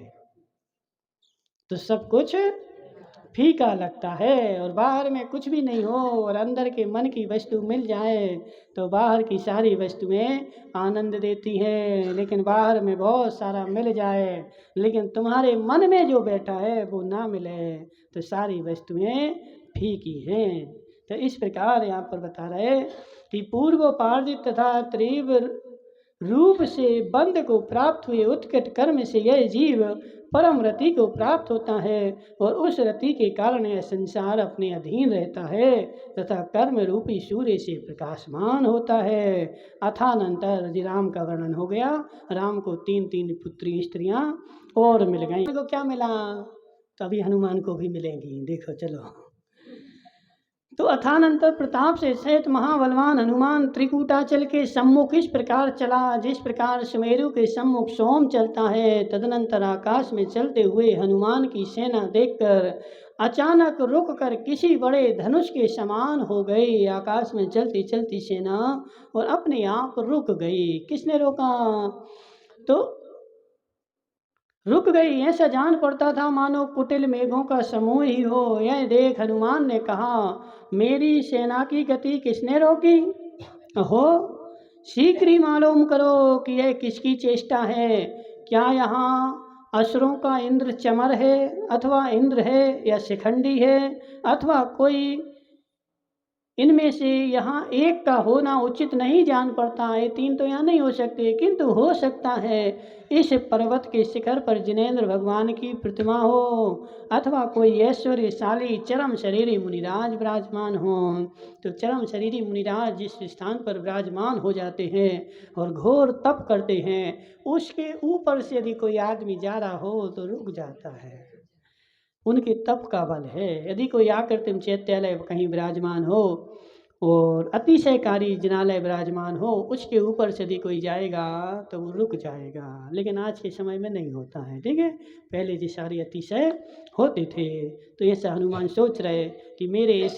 तो सब कुछ फीका लगता है। और बाहर में कुछ भी नहीं हो और अंदर के मन की वस्तु मिल जाए तो बाहर की सारी वस्तुएं आनंद देती हैं। लेकिन बाहर में बहुत सारा मिल जाए, लेकिन तुम्हारे मन में जो बैठा है वो ना मिले तो सारी वस्तुएं फीकी हैं। तो इस प्रकार यहाँ पर बता रहे कि पूर्वोपार्जित तथा तीव्र रूप से बंध को प्राप्त हुए उत्कट कर्म से यह जीव परम रति को प्राप्त होता है और उस रति के कारण यह संसार अपने अधीन रहता है तथा कर्म रूपी सूर्य से प्रकाशमान होता है। अथानंतर राम का वर्णन हो गया। राम को 3 पुत्री स्त्रियां और मिल गई। को क्या मिला? तो अभी हनुमान को भी मिलेंगी। देखो चलो, तो अथानंतर प्रताप से सहित महाबलवान हनुमान त्रिकूटाचल के सम्मुख इस प्रकार चला जिस प्रकार सुमेरु के सम्मुख सोम चलता है। तदनंतर आकाश में चलते हुए हनुमान की सेना देखकर अचानक रुक कर किसी बड़े धनुष के समान हो गई। आकाश में चलती चलती सेना और अपने आप रुक गई। किसने रोका? तो रुक गई। ऐसा जान पड़ता था मानो कुटिल मेघों का समूह ही हो। यह देख हनुमान ने कहा, मेरी सेना की गति किसने रोकी? हो शीघ्र ही मालूम करो कि यह किसकी चेष्टा है। क्या यहाँ असुरों का इंद्र चमर है, अथवा इंद्र है, या शिखंडी है, अथवा कोई इनमें से यहाँ एक का होना उचित नहीं जान पड़ता है। तीन तो यहाँ नहीं हो सकते, किंतु हो सकता है इस पर्वत के शिखर पर जिनेंद्र भगवान की प्रतिमा हो, अथवा कोई ऐश्वर्यशाली चरम शरीरी मुनिराज विराजमान हो। तो चरम शरीरी मुनिराज जिस स्थान पर विराजमान हो जाते हैं और घोर तप करते हैं, उसके ऊपर से यदि कोई आदमी जा रहा हो तो रुक जाता है। उनके तप का बल है। यदि कोई आकृतिम चैत्यालय कहीं विराजमान हो और अतिशयकारी जिनालय विराजमान हो, उसके ऊपर से यदि कोई जाएगा तो वो रुक जाएगा। लेकिन आज के समय में नहीं होता है, ठीक है। पहले जी सारे अतिशय होते थे। तो ऐसा हनुमान सोच रहे कि मेरे इस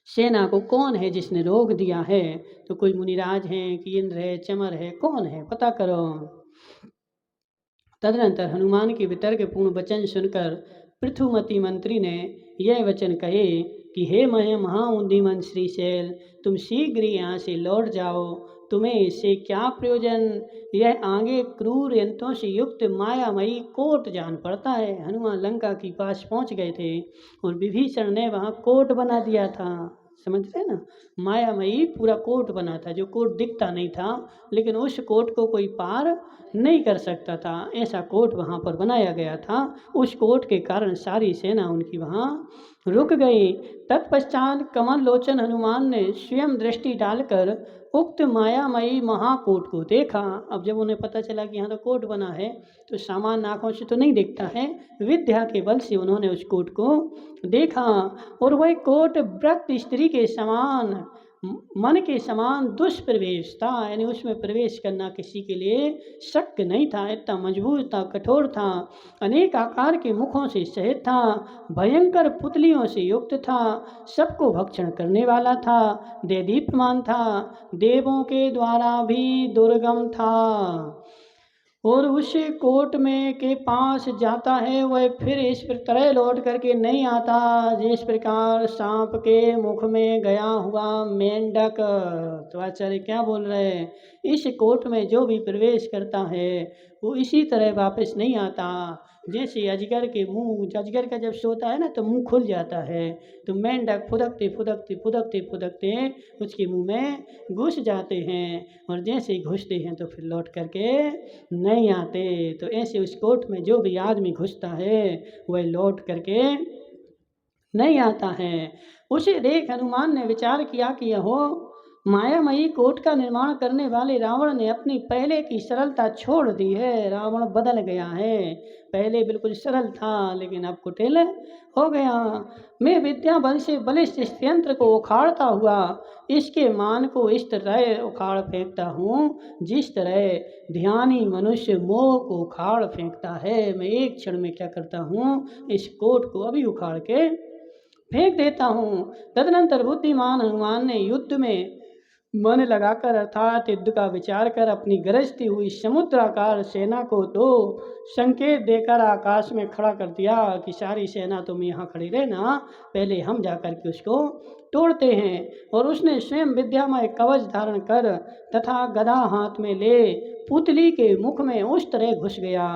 सेना को कौन है जिसने रोक दिया है। तो कोई मुनिराज हैं कि इंद्र है, चमर है, कौन है, पता करो। तदनंतर हनुमान के वितर्कपूर्ण वचन सुनकर पृथुमती मंत्री ने यह वचन कहे कि हे महाउन्नतिमान श्रीशैल, तुम शीघ्र ही यहाँ से लौट जाओ। तुम्हें इससे क्या प्रयोजन? यह आगे क्रूर यंत्रों से युक्त मायामयी कोट जान पड़ता है। हनुमान लंका के पास पहुँच गए थे और विभीषण ने वहाँ कोट बना दिया था। समझ रहे ना? मायामयी पूरा कोट बना था, जो कोट दिखता नहीं था, लेकिन उस कोट को कोई पार नहीं कर सकता था। ऐसा कोट वहाँ पर बनाया गया था। उस कोट के कारण सारी सेना उनकी वहाँ रुक गई। तत्पश्चात कमल लोचन हनुमान ने स्वयं दृष्टि डालकर उक्त मायामयी महाकोट को देखा। अब जब उन्हें पता चला कि यहाँ तो कोट बना है, तो सामान्य आँखों से तो नहीं दिखता है, विद्या के बल से उन्होंने उस कोट को देखा। और वह कोट व्रत स्त्री के समान, मन के समान दुष्प्रवेश था। यानी उसमें प्रवेश करना किसी के लिए शक्य नहीं था। इतना मजबूत था, कठोर था, अनेक आकार के मुखों से सहित था, भयंकर पुतलियों से युक्त था, सबको भक्षण करने वाला था, देदीप्यमान था, देवों के द्वारा भी दुर्गम था। और उस कोट में के पास जाता है वह फिर इस तरह लौट करके नहीं आता जिस प्रकार सांप के मुख में गया हुआ मेंढक। तो आचार्य क्या बोल रहे हैं? इस कोट में जो भी प्रवेश करता है वो इसी तरह वापस नहीं आता। जैसे अजगर के मुंह, अजगर का जब सोता है ना तो मुंह खुल जाता है, तो मेंढक फुदकते फुदकते फुदकते फुदकते उसके मुंह में घुस जाते हैं, और जैसे ही घुसते हैं तो फिर लौट करके नहीं आते। तो ऐसे उस कोट में जो भी आदमी घुसता है वह लौट करके नहीं आता है। उसे देख हनुमान ने विचार किया कि यहो मायामयी कोट का निर्माण करने वाले रावण ने अपनी पहले की सरलता छोड़ दी है। रावण बदल गया है, पहले बिल्कुल सरल था लेकिन अब कुटिल हो गया। मैं विद्या बल से बलिष्ठ इस यंत्र को उखाड़ता हुआ इसके मान को इस तरह उखाड़ फेंकता हूँ जिस तरह ध्यानी मनुष्य मोह को उखाड़ फेंकता है। मैं एक क्षण में क्या करता हूँ, इस कोट को अभी उखाड़ के फेंक देता हूँ। तदनंतर बुद्धिमान हनुमान ने युद्ध में मन लगाकर अर्थात युद्ध का विचार कर अपनी गरजती हुई समुद्राकार सेना को दो संकेत देकर आकाश में खड़ा कर दिया कि सारी सेना तुम यहाँ खड़ी रहना, पहले हम जाकर के उसको तोड़ते हैं। और उसने स्वयं विद्यामय कवच धारण कर तथा गदा हाथ में ले पुतली के मुख में उस तरह घुस गया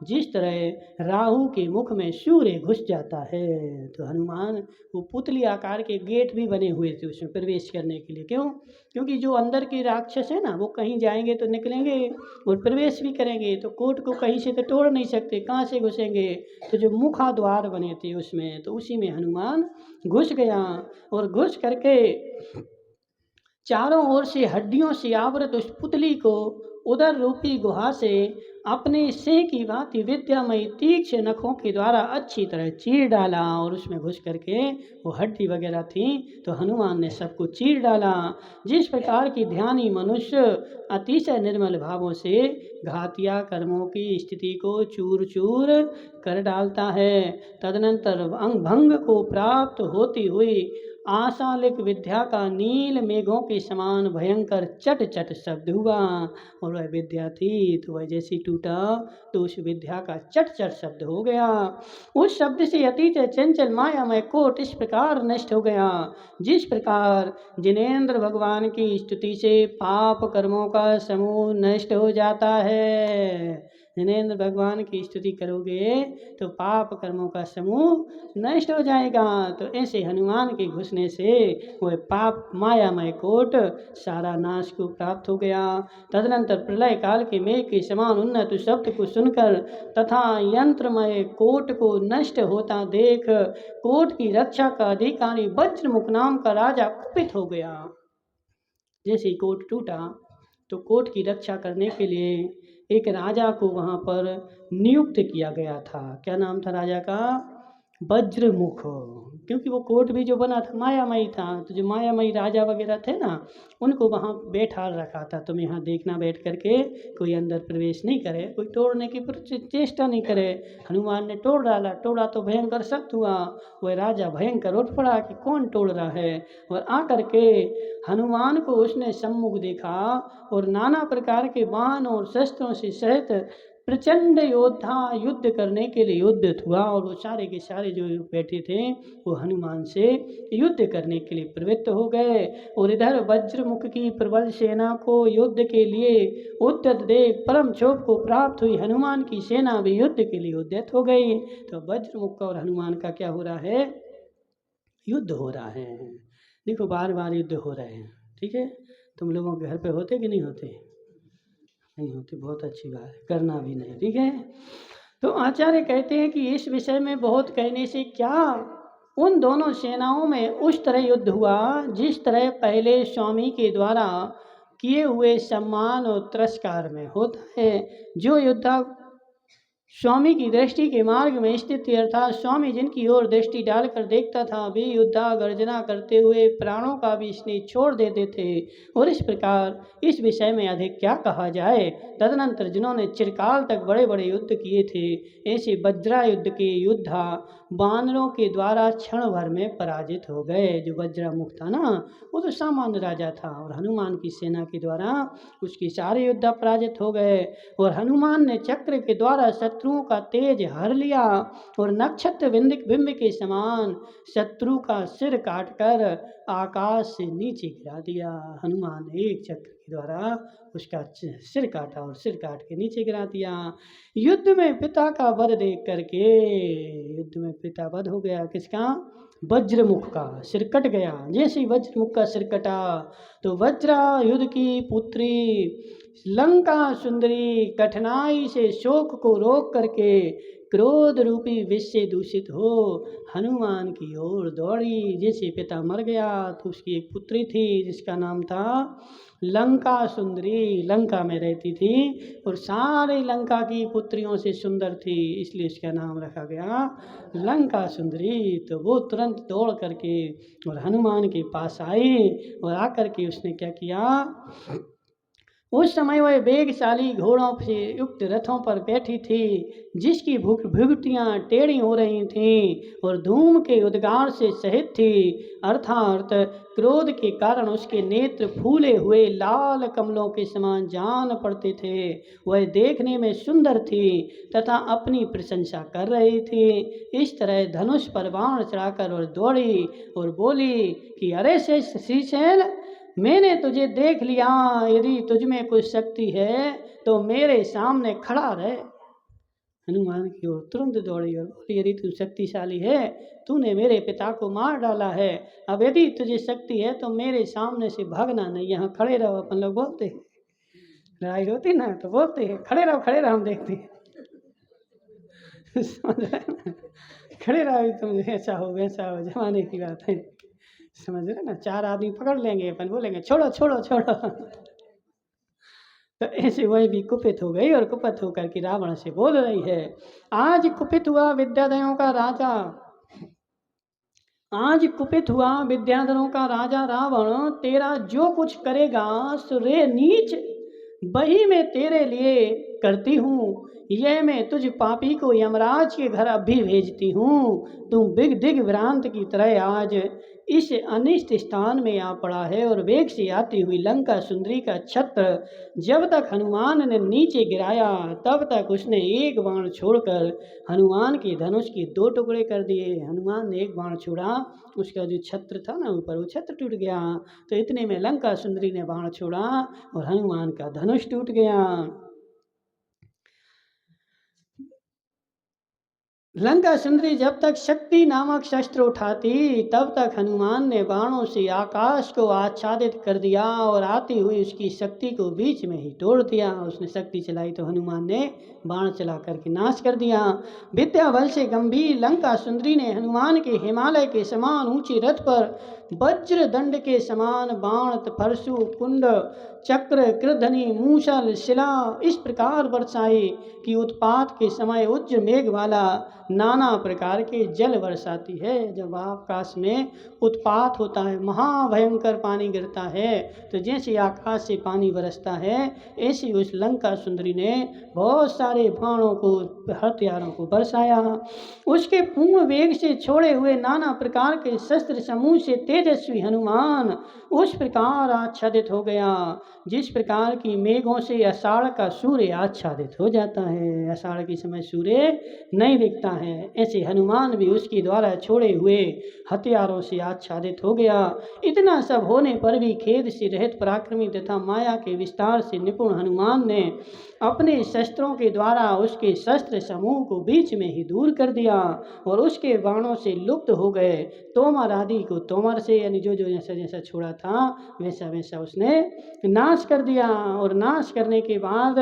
जिस तरह राहु के मुख में सूर्य घुस जाता है। तो हनुमान वो पुतली आकार के गेट भी बने हुए थे उसमें प्रवेश करने के लिए। क्यों? क्योंकि जो अंदर के राक्षस है ना, वो कहीं जाएंगे तो निकलेंगे और प्रवेश भी करेंगे, तो कोट को कहीं से तो तोड़ नहीं सकते, कहाँ से घुसेंगे? तो जो मुखा द्वार बने थे उसमें, तो उसी में हनुमान घुस गया। और घुस करके चारों ओर से हड्डियों से आवृत उस पुतली को उदर रूपी गुहा से अपने सिंह की भांति विद्यामयी तीक्ष्ण नखों के द्वारा अच्छी तरह चीर डाला और उसमें घुस करके वो हड्डी वगैरह थी तो हनुमान ने सबको चीर डाला। जिस प्रकार की ध्यानी मनुष्य अतिशय निर्मल भावों से घातिया कर्मों की स्थिति को चूर चूर कर डालता है, तदनंतर भंग को प्राप्त होती हुई आशालिक विद्या का नील मेघों के समान भयंकर चट चट शब्द हुआ। और वह विद्या थी तो वह जैसी टूटा तो उस विद्या का चट चट शब्द हो गया। उस शब्द से अतीत चंचल मायामय कोट इस प्रकार नष्ट हो गया जिस प्रकार जिनेन्द्र भगवान की स्तुति से पाप कर्मों का समूह नष्ट हो जाता है। जिनेन्द्र भगवान की स्तुति करोगे तो पाप कर्मों का समूह नष्ट हो जाएगा। तो ऐसे हनुमान के घुसने से वह पाप मायामय कोट सारा नाश को प्राप्त हो गया। तदनंतर प्रलय काल के मेघ के समान उन्नत शब्द को सुनकर तथा यंत्रमय कोट को नष्ट होता देख कोट की रक्षा का अधिकारी वज्रमुख नाम का राजा कुपित हो गया। जैसे ही कोट टूटा तो कोट की रक्षा करने के लिए एक राजा को वहाँ पर नियुक्त किया गया था। क्या नाम था राजा का? वज्रमुख। क्योंकि वो कोट भी जो बना था मायामयी था, तो जो मायामयी राजा वगैरह थे ना उनको वहाँ बैठा रखा था। तुम यहाँ देखना बैठ करके, कोई अंदर प्रवेश नहीं करे, कोई तोड़ने की चेष्टा नहीं करे। हनुमान ने तोड़ डाला, तोड़ा तो भयंकर शब्द हुआ। वह राजा भयंकर उठ पड़ा कि कौन तोड़ रहा है, और आकर के हनुमान को उसने सम्मुख देखा और नाना प्रकार के वाहन और शस्त्रों से सहित प्रचंड योद्धा युद्ध करने के लिए युद्ध हुआ। और वो सारे के सारे जो बैठे थे वो हनुमान से युद्ध करने के लिए प्रवृत्त हो गए। और इधर वज्रमुख की प्रबल सेना को युद्ध के लिए उद्यत देख परम क्षोभ को प्राप्त हुई हनुमान की सेना भी युद्ध के लिए उद्यत हो गई। तो वज्रमुख और हनुमान का क्या हो रहा है? युद्ध हो रहा है। देखो बार बार युद्ध हो रहे हैं, ठीक है। तुम लोगों के घर पे होते कि नहीं होते? नहीं होती, बहुत अच्छी बात है, करना भी नहीं, ठीक है। तो आचार्य कहते हैं कि इस विषय में बहुत कहने से क्या, उन दोनों सेनाओं में उस तरह युद्ध हुआ जिस तरह पहले स्वामी के द्वारा किए हुए सम्मान और तिरस्कार में होता है। जो युद्ध स्वामी की दृष्टि के मार्ग में स्थित थी, अर्थात स्वामी जिनकी ओर दृष्टि डालकर देखता था वे युद्धा गर्जना करते हुए प्राणों का भी स्नेह छोड़ देते थे। और इस प्रकार इस विषय में अधिक क्या कहा जाए। तदनंतर जिन्होंने चिरकाल तक बड़े बड़े युद्ध किए थे, ऐसे वज्रा युद्ध के योद्धा बानरों के द्वारा क्षण भर में पराजित हो गए। जो वज्रामुख था ना वो तो सामान्य राजा था, और हनुमान की सेना के द्वारा उसके सारे योद्धा पराजित हो गए। और हनुमान ने चक्र के द्वारा शत्रुओं का तेज हर लिया और नक्षत्र बिंब के समान शत्रु का सिर काटकर आकाश से नीचे गिरा दिया। हनुमान ने एक चक्र के द्वारा उसका सिर काटा और सिर काट के नीचे गिरा दिया। युद्ध में पिता का वध देख करके, युद्ध में पिता वध हो गया किसका? वज्रमुख का सिर कट गया। जैसे ही वज्रमुख का सिर कटा तो वज्रायुध की पुत्री लंका सुंदरी कठिनाई से शोक को रोक करके क्रोध रूपी विष से दूषित हो हनुमान की ओर दौड़ी। जैसे पिता मर गया तो उसकी एक पुत्री थी जिसका नाम था लंका सुंदरी, लंका में रहती थी और सारे लंका की पुत्रियों से सुंदर थी, इसलिए उसका नाम रखा गया लंका सुंदरी। तो वो तुरंत दौड़ करके और हनुमान के पास आई और आकर के उसने क्या किया, उस समय वह वेगशाली घोड़ों से युक्त रथों पर बैठी थी जिसकी भुगटियाँ टेढ़ी हो रही थीं और धूम के उद्गार से सहित थी, अर्थात क्रोध के कारण उसके नेत्र फूले हुए लाल कमलों के समान जान पड़ते थे। वह देखने में सुंदर थी तथा अपनी प्रशंसा कर रही थी। इस तरह धनुष पर बाण चढ़ाकर और दौड़ी और बोली कि अरे श्रीशैल, मैंने तुझे देख लिया, यदि तुझ में कुछ शक्ति है तो मेरे सामने खड़ा रहे। हनुमान की ओर तुरंत दौड़ी और बोली, यदि तू शक्तिशाली है, तूने मेरे पिता को मार डाला है, अब यदि तुझे शक्ति है तो मेरे सामने से भागना नहीं, यहाँ खड़े रहो। अपन लोग बोलते हैं, लड़ाई होती ना तो बोलते हैं खड़े रहो खड़े रहो, हम देखते हैं समझ रहे ना, खड़े रहो, तुम ऐसा हो वैसा हो, जमाने की बात है, समझ रहे ना। चार आदमी पकड़ लेंगे, अपन बोलेंगे छोड़ो छोड़ो छोड़ो तो ऐसे वह भी कुपित हो गई और कुपित होकर के रावण से बोल रही है, आज कुपित हुआ विद्याधरों का राजा, आज कुपित हुआ विद्याधरों का राजा रावण, तेरा जो कुछ करेगा सुरे नीच वही मैं तेरे लिए करती हूँ। यह मैं तुझ पापी को यमराज के घर अभी भेजती हूँ। तू दिग दिग भ्रांत की तरह आज इस अनिष्ट स्थान में आ पड़ा है। और वेग से आती हुई लंका सुंदरी का छत्र जब तक हनुमान ने नीचे गिराया तब तक उसने एक बाण छोड़कर हनुमान के धनुष के 2 टुकड़े कर दिए। हनुमान ने एक बाण छोड़ा, उसका जो छत्र था ना ऊपर, वो छत्र टूट गया। तो इतने में लंका सुंदरी ने बाण छोड़ा और हनुमान का धनुष टूट गया। लंका सुंदरी जब तक शक्ति नामक शस्त्र उठाती तब तक हनुमान ने बाणों से आकाश को आच्छादित कर दिया और आती हुई उसकी शक्ति को बीच में ही तोड़ दिया। उसने शक्ति चलाई तो हनुमान ने बाण चला करके नाश कर दिया। विद्या बल से गंभीर लंका सुंदरी ने हनुमान के हिमालय के समान ऊंचे रथ पर वज्र दंड के समान बाण, परशु, कुंड, चक्र, कृधनी, मूसल, शिला इस प्रकार बरसाए कि उत्पात के समय उच्च मेघ वाला नाना प्रकार के जल बरसाती है। जब आकाश में उत्पात होता है, महाभयंकर पानी गिरता है, तो जैसे आकाश से पानी बरसता है ऐसे उस लंका सुंदरी ने बहुत सारे बाणों को, हथियारों को बरसाया। उसके पूर्ण वेग से छोड़े हुए नाना प्रकार के शस्त्र समूह से तेजस्वी हनुमान उस प्रकार आच्छादित हो गया जिस प्रकार की मेघों से आषाढ़ का सूर्य आच्छादित हो जाता है। आषाढ़ के समय सूर्य नहीं दिखता है, ऐसे हनुमान भी उसके द्वारा छोड़े हुए हथियारों से आच्छादित हो गया। इतना सब होने पर भी खेद से रहित पराक्रमी तथा माया के विस्तार से निपुण हनुमान ने अपने शस्त्रों के द्वारा उसके शस्त्र समूह को बीच में ही दूर कर दिया और उसके बाणों से लुप्त हो गए। तोमर आदि को तोमर से, यानी जो जो जैसा जैसा छोड़ा था वैसा वैसा उसने नाश कर दिया। और नाश करने के बाद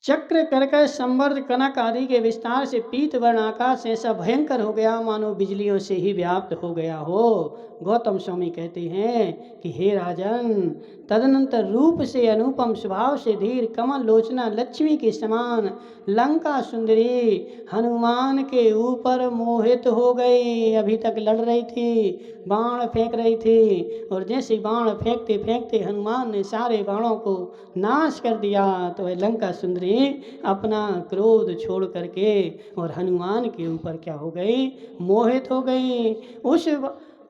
चक्र, करकश, संवर्ध, कनक आदि के विस्तार से पीत वर्ण आकाश ऐसा भयंकर हो गया मानो बिजलियों से ही व्याप्त हो गया हो। गौतम स्वामी कहते हैं कि हे राजन, तदनंतर रूप से अनुपम, स्वभाव से धीर, कमल लोचना लक्ष्मी के समान लंका सुंदरी हनुमान के ऊपर मोहित हो गई। अभी तक लड़ रही थी, बाण फेंक रही थी, और जैसे बाण फेंकते फेंकते हनुमान ने सारे बाणों को नाश कर दिया तो लंका सुंदरी अपना क्रोध छोड़ करके और हनुमान के ऊपर क्या हो गई, मोहित हो गई। उस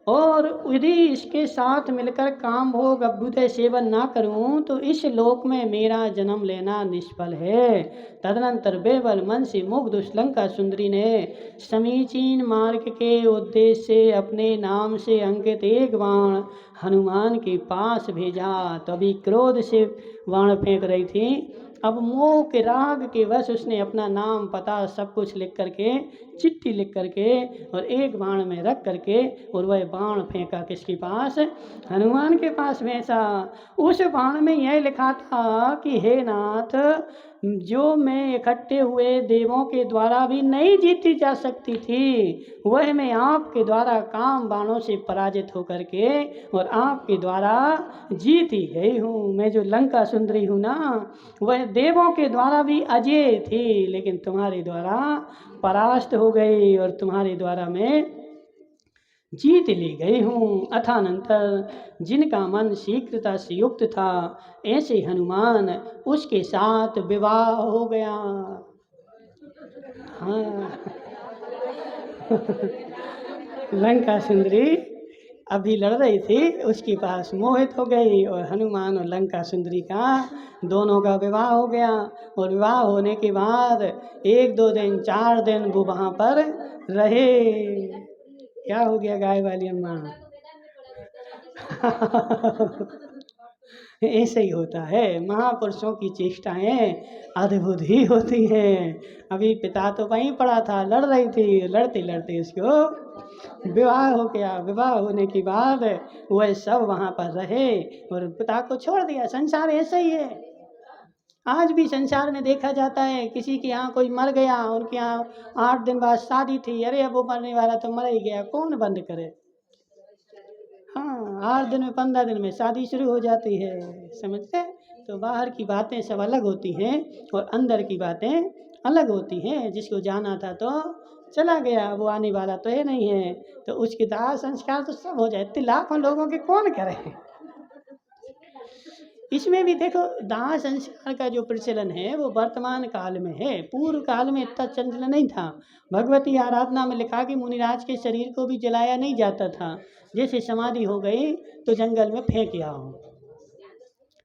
और यदि इसके साथ मिलकर काम भोग अभ्युदय सेवन ना करूं तो इस लोक में मेरा जन्म लेना निष्फल है। तदनंतर बेबल मन से मुग्ध उस लंका सुंदरी ने समीचीन मार्ग के उद्देश्य से अपने नाम से अंकित एक बाण हनुमान के पास भेजा। तभी क्रोध से बाण फेंक रही थी, अब मोह के राग के वश उसने अपना नाम, पता सब कुछ लिख करके, चिट्ठी लिख करके और एक बाण में रख करके और वह बाण फेंका किसके पास, हनुमान के पास भेजा। उस बाण में यह लिखा था कि हे नाथ, जो मैं इकट्ठे हुए देवों के द्वारा भी नहीं जीती जा सकती थी वह मैं आपके द्वारा काम बाणों से पराजित होकर के और आपके द्वारा जीती गई हूँ। मैं जो लंका सुंदरी हूँ ना, वह देवों के द्वारा भी अजय थी लेकिन तुम्हारे द्वारा परास्त हो गई और तुम्हारे द्वारा मैं जीत ली गई हूँ। अथानंतर जिनका मन शीघ्रता से युक्त था ऐसे हनुमान उसके साथ विवाह हो गया। हाँ लंका सुंदरी अभी लड़ रही थी, उसके पास मोहित हो गई और हनुमान और लंका सुंदरी का दोनों का विवाह हो गया। और विवाह होने के बाद 1-2 दिन 4 दिन वो वहाँ पर रहे। क्या हो गया गाय वाली अम्मा? ऐसे ही होता है, महापुरुषों की चेष्टाएं अद्भुत ही होती हैं। अभी पिता तो वहीं पड़ा था, लड़ रही थी, लड़ते लड़ते उसको विवाह हो गया। विवाह होने के बाद वह सब वहाँ पर रहे और पिता को छोड़ दिया। संसार ऐसा ही है, आज भी संसार में देखा जाता है। किसी के यहाँ कोई मर गया, उनके यहाँ 8 दिन बाद शादी थी, अरे अब वो मरने वाला तो मर ही गया, कौन बंद करे। हाँ, 8 दिन में 15 दिन में शादी शुरू हो जाती है, समझते हैं? तो बाहर की बातें सब अलग होती हैं और अंदर की बातें अलग होती हैं। जिसको जाना था तो चला गया, वो आने वाला तो ये नहीं है, तो उसके दाह संस्कार तो सब हो जाए। इतने लाखों लोगों के कौन करे? इसमें भी देखो, दाह संस्कार का जो प्रचलन है वो वर्तमान काल में है, पूर्व काल में इतना चंचल नहीं था। भगवती आराधना में लिखा कि मुनिराज के शरीर को भी जलाया नहीं जाता था, जैसे समाधि हो गई तो जंगल में फेंक आओ,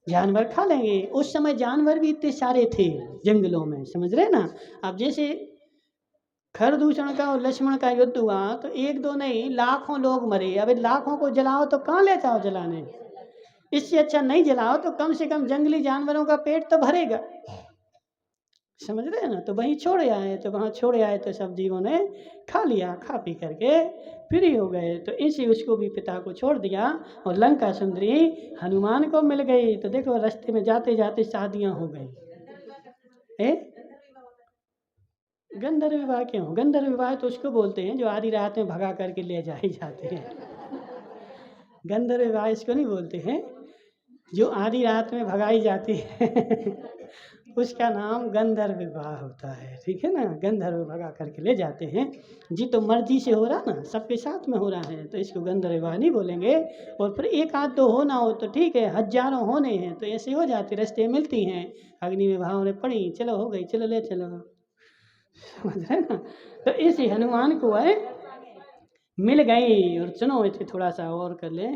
जानवर खा लेंगे। उस समय जानवर भी इतने सारे थे जंगलों में, समझ रहे ना। अब जैसे खरदूषण का और लक्ष्मण का युद्ध हुआ तो एक दो नहीं, लाखों लोग मरे। अब लाखों को जलाओ तो कहाँ ले जाओ जलाने? इससे अच्छा नहीं जलाओ तो कम से कम जंगली जानवरों का पेट तो भरेगा, समझ रहे हैं ना। तो वहीं छोड़े आए, तो वहाँ छोड़े आए तो सब जीवों ने खा लिया, खा पी करके फ्री हो गए। तो इसी उसको भी पिता को छोड़ दिया और लंका सुंदरी हनुमान को मिल गई। तो देखो रास्ते में जाते जाते शादियाँ हो गई। गंधर्व विवाह क्यों? गंधर्व विवाह तो उसको बोलते हैं जो आधी रात में भगा करके ले जाए जाते हैं। गंधर्व विवाह इसको नहीं बोलते हैं, जो आधी रात में भगाई जाती है उसका नाम गंधर्व विवाह होता है, ठीक है ना। गंधर्व भगा करके ले जाते हैं जी, तो मर्जी से हो रहा ना, सबके साथ में हो रहा है, तो इसको गंधर्व विवाह नहीं बोलेंगे। और फिर एक आध तो हो ना हो तो ठीक है, हजारों होने हैं तो ऐसे हो जाते, रास्ते मिलती हैं, अग्नि में भाव ने पड़ी, चलो हो गई, चलो ले चलो, समझ रहे ना। तो इसी हनुमान को है मिल गई। और सुनो इसे थोड़ा सा और कर ले।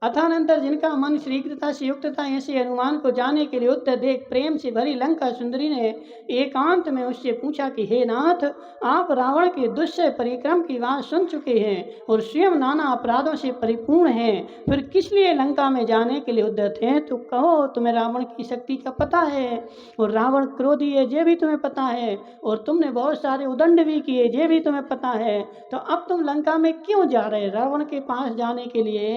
अथानंतर जिनका मन शीघ्रता से युक्त था, ऐसे हनुमान को जाने के लिए उत्तर देख प्रेम से भरी लंका सुंदरी ने एकांत में उससे पूछा कि हे नाथ, आप रावण के दुष्य परिक्रम की बात सुन चुके हैं और स्वयं नाना अपराधों से परिपूर्ण हैं, फिर किस लिए लंका में जाने के लिए उद्यत हैं? तो कहो, तुम्हें रावण की शक्ति का पता है और रावण क्रोधी है, ये भी तुम्हें पता है, और तुमने बहुत सारे उदंड भी किए, ये भी तुम्हें पता है, तो अब तुम लंका में क्यों जा रहे? रावण के पास जाने के लिए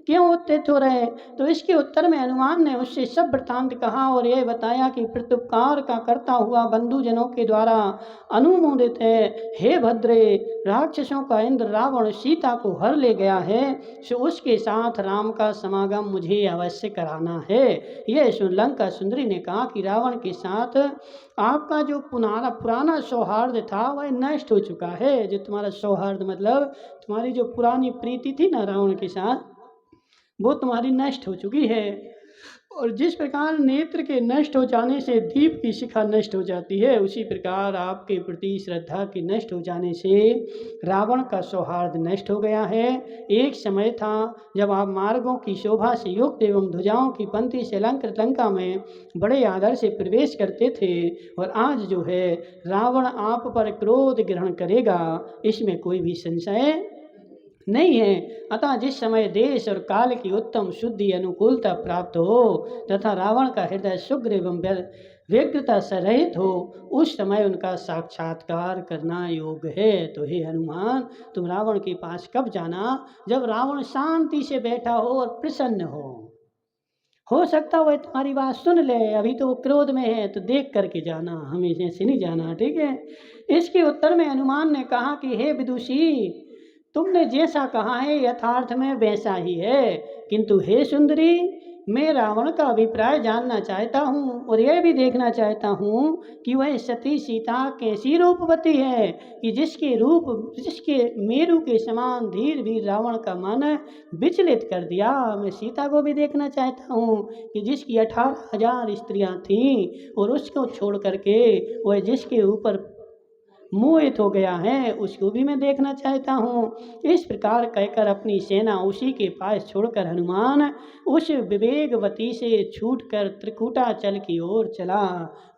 क्यों उत्तेजित हो रहे? तो इसके उत्तर में हनुमान ने उससे सब वृत्तांत कहा और यह बताया कि प्रत्युपकार का करता हुआ बंधुजनों के द्वारा अनुमोदित है। हे भद्रे, राक्षसों का इंद्र रावण सीता को हर ले गया है, सो उसके साथ राम का समागम मुझे अवश्य कराना है। यह सुन लंका सुंदरी ने कहा कि रावण के साथ आपका जो पुराना सौहार्द था वह नष्ट हो चुका है। जो तुम्हारा सौहार्द मतलब तुम्हारी जो पुरानी प्रीति थी ना रावण के साथ, वो तुम्हारी नष्ट हो चुकी है। और जिस प्रकार नेत्र के नष्ट हो जाने से दीप की शिखा नष्ट हो जाती है, उसी प्रकार आपके प्रति श्रद्धा के नष्ट हो जाने से रावण का सौहार्द नष्ट हो गया है। एक समय था जब आप मार्गों की शोभा से युक्त एवं ध्वजाओं की पंक्ति से अलंकृत लंका में बड़े आदर से प्रवेश करते थे, और आज जो है रावण आप पर क्रोध ग्रहण करेगा, इसमें कोई भी संशय नहीं है। अतः जिस समय देश और काल की उत्तम शुद्धि अनुकूलता प्राप्त हो तथा रावण का हृदय शुभ्र एवं व्यग्रता से रहित हो, उस समय उनका साक्षात्कार करना योग है। तो हे हनुमान, तुम रावण के पास कब जाना? जब रावण शांति से बैठा हो और प्रसन्न हो सकता है तुम्हारी बात सुन ले। अभी तो वो क्रोध में है, तो देख करके जाना, हमेशा से नहीं जाना, ठीक है। इसके उत्तर में हनुमान ने कहा कि हे विदुषी, तुमने जैसा कहा है यथार्थ में वैसा ही है, किंतु हे सुंदरी, मैं रावण का अभिप्राय जानना चाहता हूँ और यह भी देखना चाहता हूँ कि वह सती सीता कैसी रूपवती है कि जिसके मेरु के समान धीर भी रावण का मन विचलित कर दिया। मैं सीता को भी देखना चाहता हूँ कि जिसकी 18,000 स्त्रियाँ थीं और उसको छोड़ करके वह जिसके ऊपर मोहित हो गया है, उसको भी मैं देखना चाहता हूँ। इस प्रकार कहकर अपनी सेना उसी के पास छोड़कर हनुमान उस विवेकवती से छूटकर त्रिकुटाचल की ओर चला।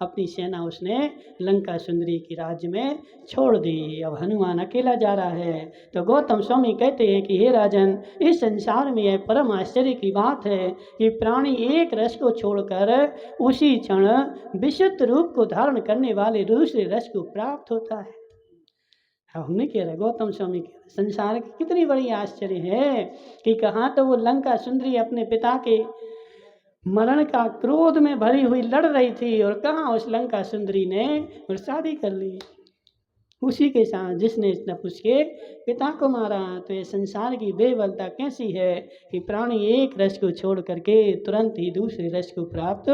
अपनी सेना उसने लंका सुंदरी के राज्य में छोड़ दी। अब हनुमान अकेला जा रहा है। तो गौतम स्वामी कहते हैं कि हे राजन, इस संसार में यह परम आश्चर्य की बात है कि प्राणी एक रस को छोड़कर उसी क्षण विशुद्ध रूप को धारण करने वाले दूसरे रस को प्राप्त होता है। हम नहीं कह रहे, गौतम स्वामी कह रहे, संसार की कितनी बड़ी आश्चर्य है कि कहाँ तो वो लंका सुंदरी अपने पिता के मरण का क्रोध में भरी हुई लड़ रही थी और कहाँ उस लंका सुंदरी ने शादी कर ली। उसी के साथ जिसने उसके पिता को मारा। तो ये संसार की बेबलता कैसी है कि प्राणी एक रस को छोड़ करके तुरंत ही दूसरे रस को प्राप्त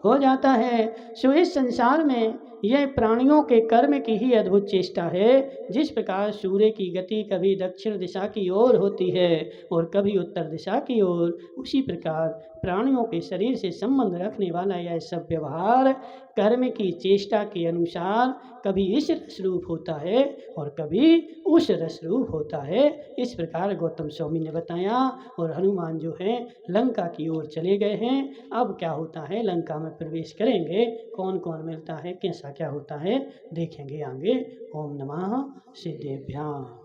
हो जाता है। सो इस संसार में यह प्राणियों के कर्म की ही अद्भुत चेष्टा है। जिस प्रकार सूर्य की गति कभी दक्षिण दिशा की ओर होती है और कभी उत्तर दिशा की ओर, उसी प्रकार प्राणियों के शरीर से संबंध रखने वाला यह सब व्यवहार कर्म की चेष्टा के अनुसार कभी इस रस रूप होता है और कभी उस रस रूप होता है। इस प्रकार गौतम स्वामी ने बताया। और हनुमान जो है लंका की ओर चले गए हैं। अब क्या होता है, लंका में प्रवेश करेंगे, कौन कौन मिलता है, कैसा क्या होता है, देखेंगे आगे। ओम नमः सिद्धेभ्याम।